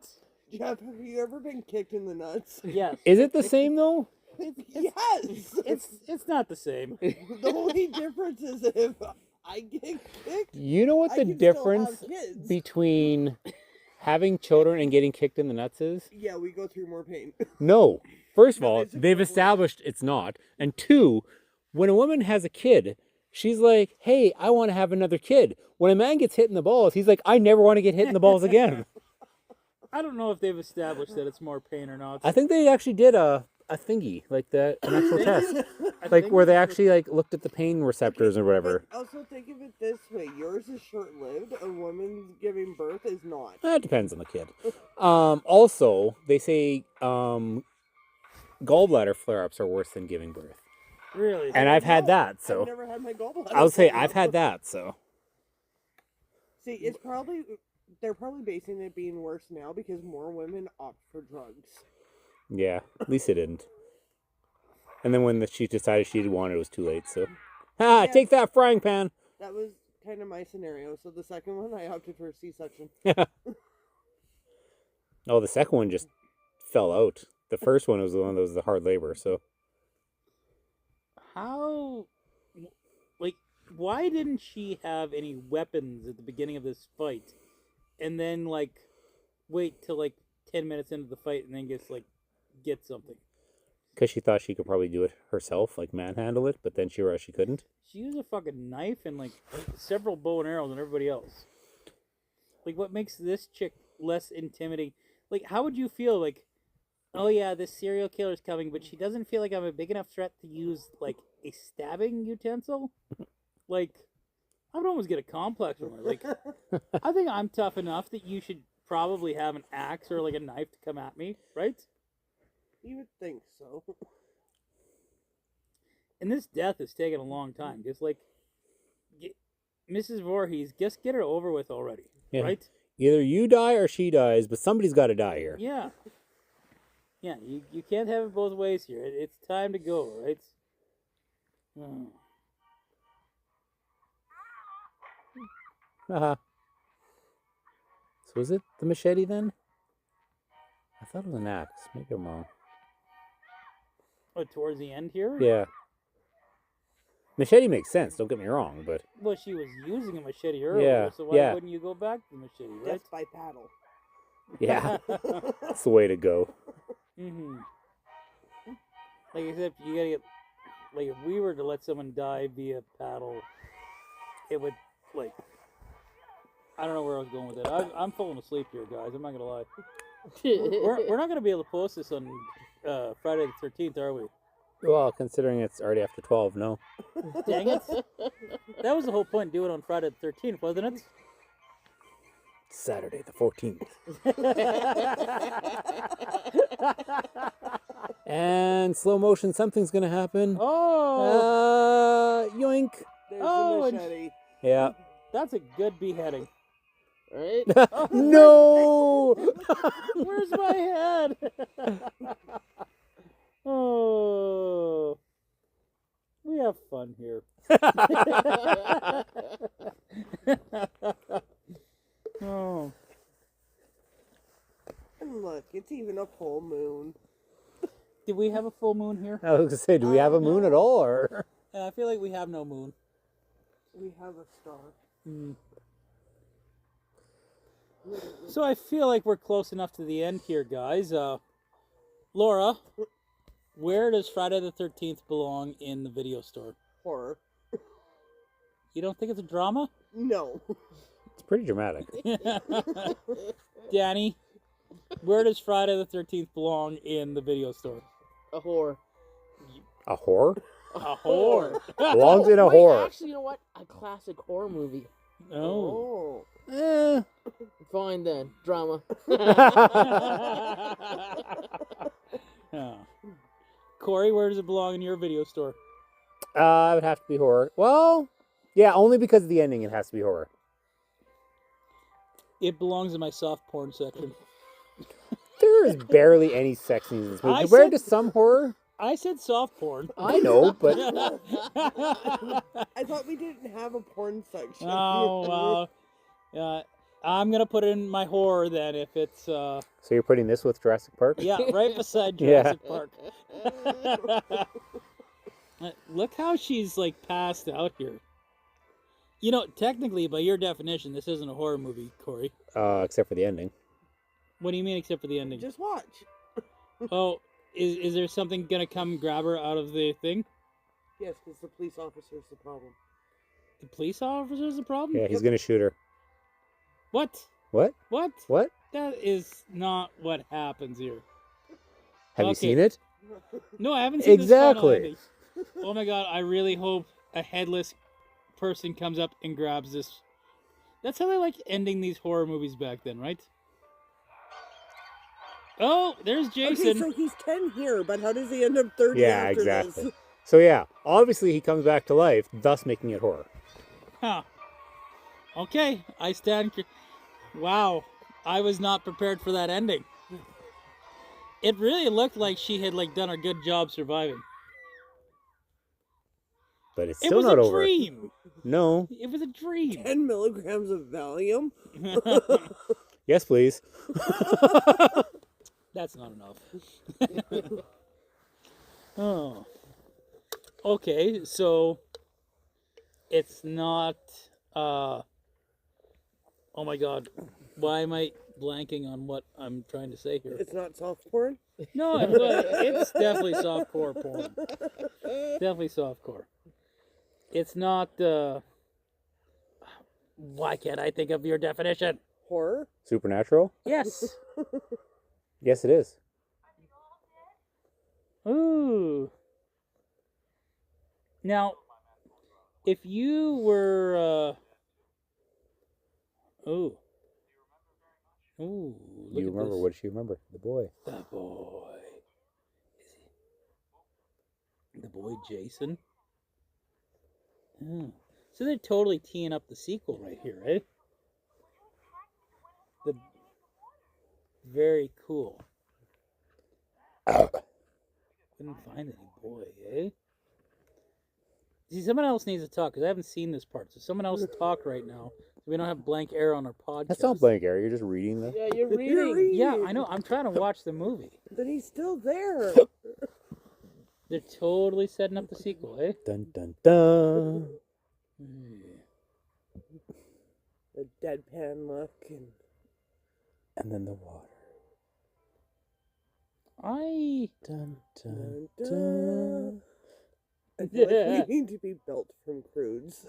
Jeff, have you ever been kicked in the nuts? Yes. Is it the same though? Yes. It's not the same. The only difference is if I get kicked, You know what I the can still difference have kids. between having children and getting kicked in the nuts is? Yeah, we go through more pain. No. First of No, all, it's they've equivalent. established it's not. And two, when a woman has a kid, she's like, hey, I want to have another kid. When a man gets hit in the balls, he's like, I never want to get hit in the balls again. I don't know if they've established that it's more pain or not. I think they actually did a thingy, like an actual test. I Like think where they actually like looked at the pain receptors or whatever. But also think of it this way: yours is short-lived. A woman giving birth is not. That depends on the kid. Also, they say gallbladder flare-ups are worse than giving birth. Really. And I've had that, I've so never had my gallbladder. I would say flare I've up. had that, so. See, it's probably they're probably basing it being worse now because more women opt for drugs. Yeah, at least it didn't. And then when she decided she wanted, it was too late. So, Yeah. take that frying pan. That was kind of my scenario. So the second one, I opted for a C-section. Oh, the second one just fell out. The first one was the one that was the hard labor. So, How, like, why didn't she have any weapons at the beginning of this fight, and then like wait till like 10 minutes into the fight and then get something? because she thought she could probably do it herself, like manhandle it, but then she realized she couldn't. She used a fucking knife and like several bow and arrows than everybody else. Like, what makes this chick less intimidating? Like, how would you feel like, oh yeah, this serial killer's coming, but she doesn't feel like I'm a big enough threat to use like a stabbing utensil? Like, I would almost get a complex from her. Like, I think I'm tough enough that you should probably have an axe or like a knife to come at me, right? You would think so. And this death has taken a long time. Just like, Mrs. Voorhees, just get her over with already, Yeah. right? Either you die or she dies, but somebody's got to die here. Yeah. Yeah, you can't have it both ways here. It's time to go, right? Oh. Haha. So is it the machete then? I thought it was an axe. Maybe I'm wrong. Oh, towards the end here? Yeah. Machete makes sense, don't get me wrong, but Well, she was using a machete earlier, Yeah, so why yeah. wouldn't you go back to the machete, right? Death by paddle. yeah, that's the way to go. Mm-hmm. Like I said, you gotta get, like, if we were to let someone die via paddle, it would, like, I don't know where I was going with it. I'm falling asleep here, guys. I'm not gonna lie. We're not gonna be able to post this on Friday the 13th, are we? Well, considering it's already after 12, no. Dang it! That was the whole point. Do it on Friday the 13th, wasn't it? Saturday the 14th. And slow motion, something's gonna happen. Oh, Yoink. There's Oh, the and- machete. Yeah. that's a good beheading. Right? No. Where's my head? Oh, we have fun here. Oh, And look, it's even a full moon. did we have a full moon here? I was gonna say, do we have a moon at all, or? I feel like we have no moon. We have a star. So I feel like we're close enough to the end here, guys. Laura, where does Friday the 13th belong in the video store? Horror. You don't think it's a drama? No. It's pretty dramatic. Danny, where does Friday the 13th belong in the video store? A whore. A horror? A whore. Belongs in a Wait, horror. actually, you know what? A classic horror movie. Oh. Oh. Fine then. Drama. Yeah. Corey, where does it belong in your video store? It would have to be horror. Well, yeah, only because of the ending it has to be horror. It belongs in my soft porn section. There is barely any sex scenes in this movie. I Where said- does some horror? I said soft porn. I know, but I thought we didn't have a porn section. Oh, wow. I'm going to put it in my horror then if it's, so you're putting this with Jurassic Park? yeah, right beside Yeah. Jurassic Park. Look how she's, like, passed out here. You know, technically, by your definition, this isn't a horror movie, Corey. Except for the ending. What do you mean, except for the ending? Just watch. Oh, is there something going to come grab her out of the thing? Yes, because the police officer's the problem. The police officer's the problem? Yeah, he's gonna shoot her. What? What? What? What? That is not what happens here. Have you Okay. seen it? No, I haven't seen Exactly. this final ending. Oh my god, I really hope a headless person comes up and grabs this. That's how they like ending these horror movies back then, right? Oh, there's Jason. Okay, so he's 10 here, but how does he end up 30 Yeah, after exactly. this? So yeah, obviously he comes back to life, thus making it horror. Huh. Okay, I stand. Wow, I was not prepared for that ending. It really looked like she had like done a good job surviving. But it's It still was not a over. dream. No. It was a dream. 10 milligrams of Valium? Yes, please. That's not enough. Oh. Okay, so it's not oh my god. Why am I blanking on what I'm trying to say here? It's not soft porn? No, it's definitely softcore porn. Definitely softcore. It's not why can't I think of your definition? Horror? Supernatural? Yes. Yes, it is. Ooh. Now, if you were, ooh, look You at remember? this. What does she remember? The boy. The boy. Is he? The boy Jason? Oh. So they're totally teeing up the sequel right here, right? The very cool. Couldn't find any boy, eh? See, someone else needs to talk because I haven't seen this part. So someone else talk right now. So we don't have blank air on our podcast. That's not blank air. You're just reading the. Yeah, you're reading. You're reading. Yeah, I know. I'm trying to watch the movie. Then he's still there. They're totally setting up the sequel, eh? Dun dun dun. The deadpan look and And then the water. I Dun dun, dun dun. dun. I feel like we need to be built from crudes.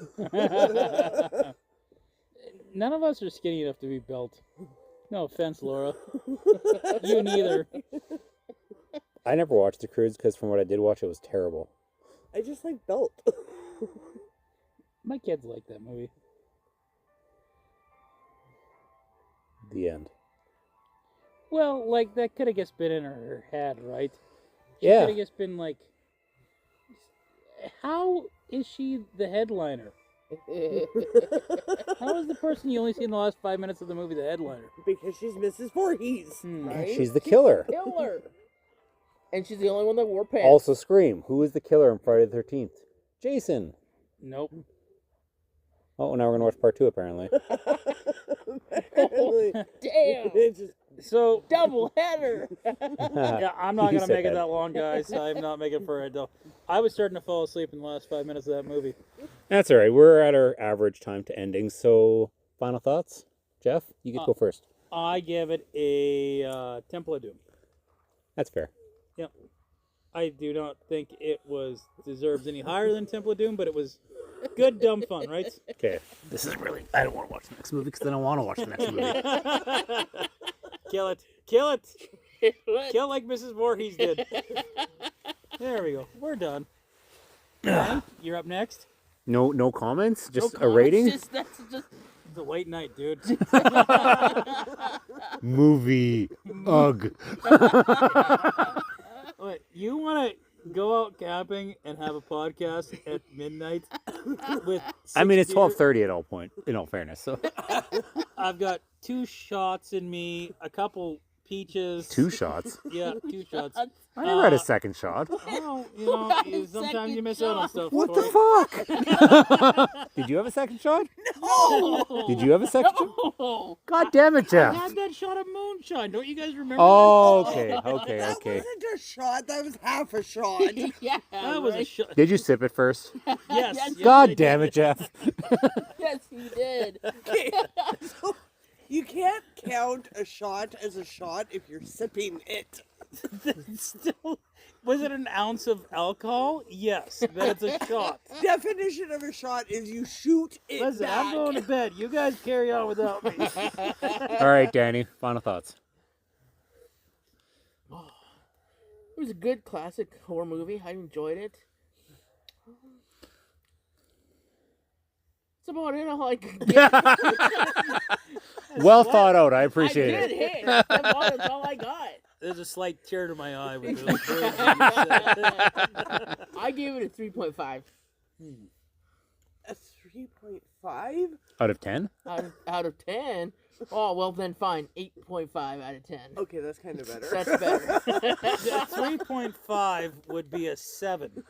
None of us are skinny enough to be built. No offense, Laura. You neither. I never watched The Croods because from what I did watch, it was terrible. I just like built. My kids like that movie. The end. Well, like that could have just been in her head, right? She Yeah. could have just been like, how is she the headliner? How is the person you only see in the last 5 minutes of the movie the headliner? Because she's Mrs. Voorhees, Hmm. right? She's the killer. Killer. And she's the only one that wore pants. Also, Scream. Who is the killer in Friday the 13th? Jason. Nope. Oh, now we're gonna watch part 2 apparently. Apparently, Damn. it's just, So, Double header. yeah, I'm not You going to said make it that. that long, guys. I'm not making it for it, though. I was starting to fall asleep in the last 5 minutes of that movie. That's all right. We're at our average time to ending. So, final thoughts, Jeff. You get to go first. I give it a Temple of Doom. That's fair. Yep. I do not think it deserves any higher than Temple of Doom, but it was good, dumb fun, right? Okay. This is really. I don't want to watch the next movie because I don't want to watch the next movie. Kill it. Kill it. Kill like Mrs. Voorhees did. There we go. We're done. Ryan, you're up next. No comments. Just No a rating. That's just It's a late night, dude. Movie. Ugh. Wait, you want to go out camping and have a podcast at midnight with I mean, it's six beer? 12:30 at all point. In all fairness, so I've got 2 shots in me, a couple peaches. 2 shots. Yeah, 2 shots. I never had a second shot. Oh, What you a sometimes second you miss out on shot. stuff. What Corey. the fuck? Did you have a second shot? no. Did you have a second shot? No. God damn it, I Jeff. had that shot of moonshine. Don't you guys remember? Oh, okay, that okay. wasn't a shot. That was half a shot. Yeah. that was a right. shot. Did you sip it first? Yes. Yes, yes, I God did. damn it, Jeff. Yes, he did. So, you can't count a shot as a shot if you're sipping it. Still, was it an ounce of alcohol? Yes, then it's a shot. Definition of a shot is you shoot it Listen, back. I'm going to bed. You guys carry on without me. All right, Danny. Final thoughts. It was a good classic horror movie. I enjoyed it. That's about it. All I could get. Well thought out. I I appreciate did it. hit. That's all I got. There's a slight tear to my eye with those words that you said. I gave it a 3.5 A 3.5? Out of 10? out of 10. Oh, well then fine. 8.5 out of 10. Okay, that's kind of better. That's better. 3.5 would be a 7.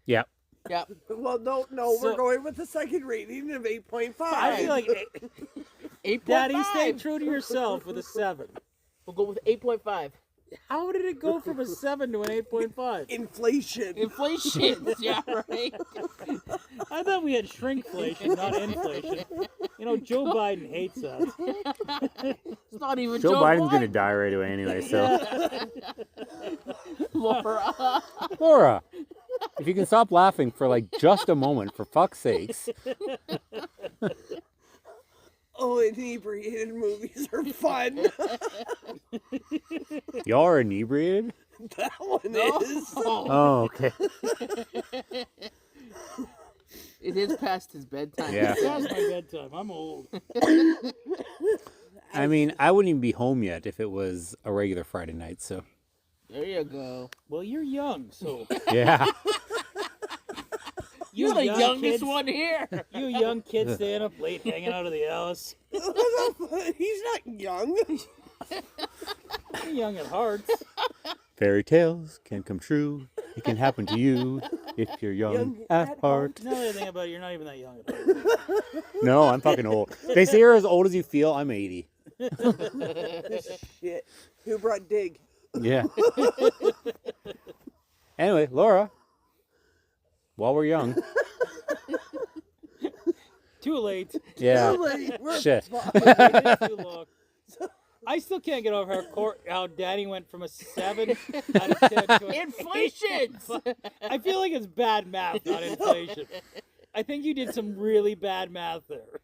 Yeah. Yep. Well, no, So- we're going with the second rating of 8.5. I feel like, 8.5. Daddy, stay true to yourself with a 7. We'll go with 8.5. How did it go from a 7 to an 8.5? Inflation. Inflation. Yeah, right. I thought we had shrinkflation, not inflation. You know, Joe Biden hates that. It's not even Joe Biden's going to die right away anyway, so. Laura. Laura, if you can stop laughing for like just a moment, for fuck's sakes. Oh, inebriated movies are fun. Y'all are inebriated? That one is. Oh, okay. It is past his bedtime. Yeah. That's my bedtime. I'm old. I mean, I wouldn't even be home yet if it was a regular Friday night, so. There you go. Well, you're young, so Yeah. You're the young youngest kids- one here. You young kids staying up late, hanging out of the house. He's not young. You're young at heart. Fairy tales can come true. It can happen to you if you're young, Young at at heart. Now that I think about it, you're not even that young at heart. No, I'm fucking old. They say you're as old as you feel. I'm 80. Shit. Who brought Dig? Yeah. Anyway, Laura, while we're young. Too late. Yeah. We're Shit. Too long. I still can't get over how Danny went from a 7 out of 10 to an Inflation. 8.5. I feel like it's bad math, not inflation. I think you did some really bad math there.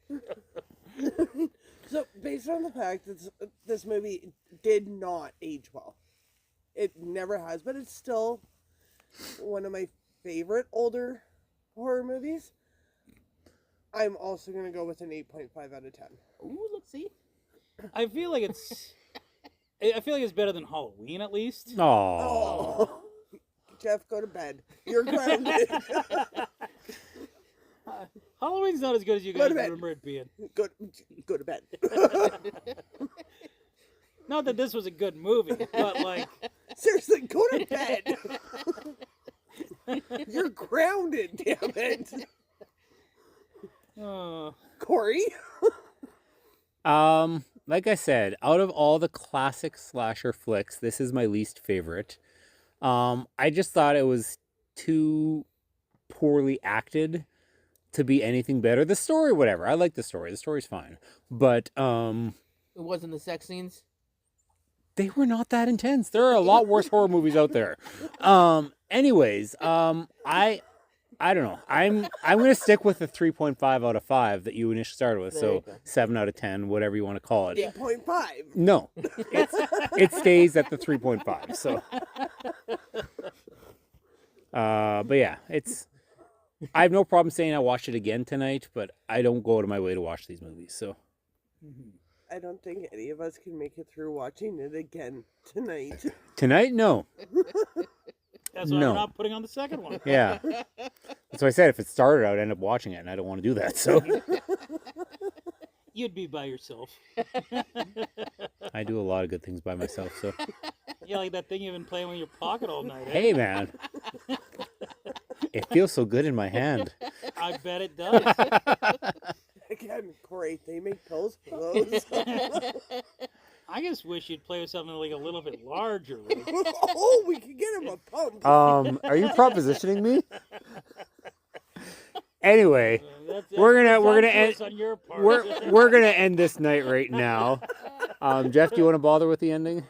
So, based on the fact that this movie did not age well, it never has, but it's still one of my favorite older horror movies. I'm also going to go with an 8.5 out of 10. Ooh, look, see. I feel like it's better than Halloween at least. Oh. Oh. Jeff, go to bed. You're grounded. Halloween's not as good as you Go guys to bed. remember it being. Go to bed. Not that this was a good movie, but like, Seriously, go to bed. You're grounded, damn it. Corey? Like I said, out of all the classic slasher flicks, this is my least favorite. I just thought it was too poorly acted to be anything better. The story, whatever. I like the story. The story's fine. But It wasn't the sex scenes. they were not that intense. There are a lot worse horror movies out there. Anyways, I don't know. I'm gonna stick with the 3.5 out of 5 that you initially started with. There you So go. 7 out of 10, whatever you want to call it. 8.5. No, it stays at the 3.5. So, but yeah, I have no problem saying I watched it again tonight, but I don't go out of my way to watch these movies. So, I don't think any of us can make it through watching it again tonight. tonight, no. that's why No. we're not putting on the second one. Yeah. That's why I said if it started, I would end up watching it, and I don't want to do that. So, You'd be by yourself. I do a lot of good things by myself. So, Yeah, like that thing you've been playing with your pocket all night. Eh? hey, man. It feels so good in my hand. I bet it does. Again, Corey, they make pills for those. I just wish you'd play with something like a little bit larger. Like. Oh, we could get him a pump. Are you propositioning me? Anyway, That's we're gonna choice end on your part. we're gonna end this night right now. Jeff, do you want to bother with the ending?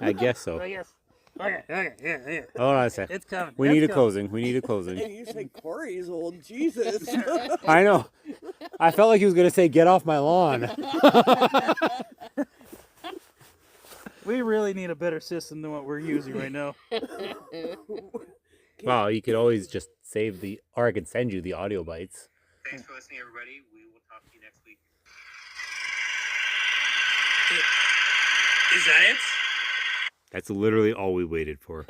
I guess so. I guess. Okay, yeah. Hold on a sec. It's coming. We It's need a coming. closing. We need a closing. And you say Corey's old. Jesus. I know. I felt like he was gonna say, "Get off my lawn." We really need a better system than what we're using right now. Well, you could always just save or I could send you the audio bites. Thanks for listening, everybody. We will talk to you next week. Is that it? That's literally all we waited for.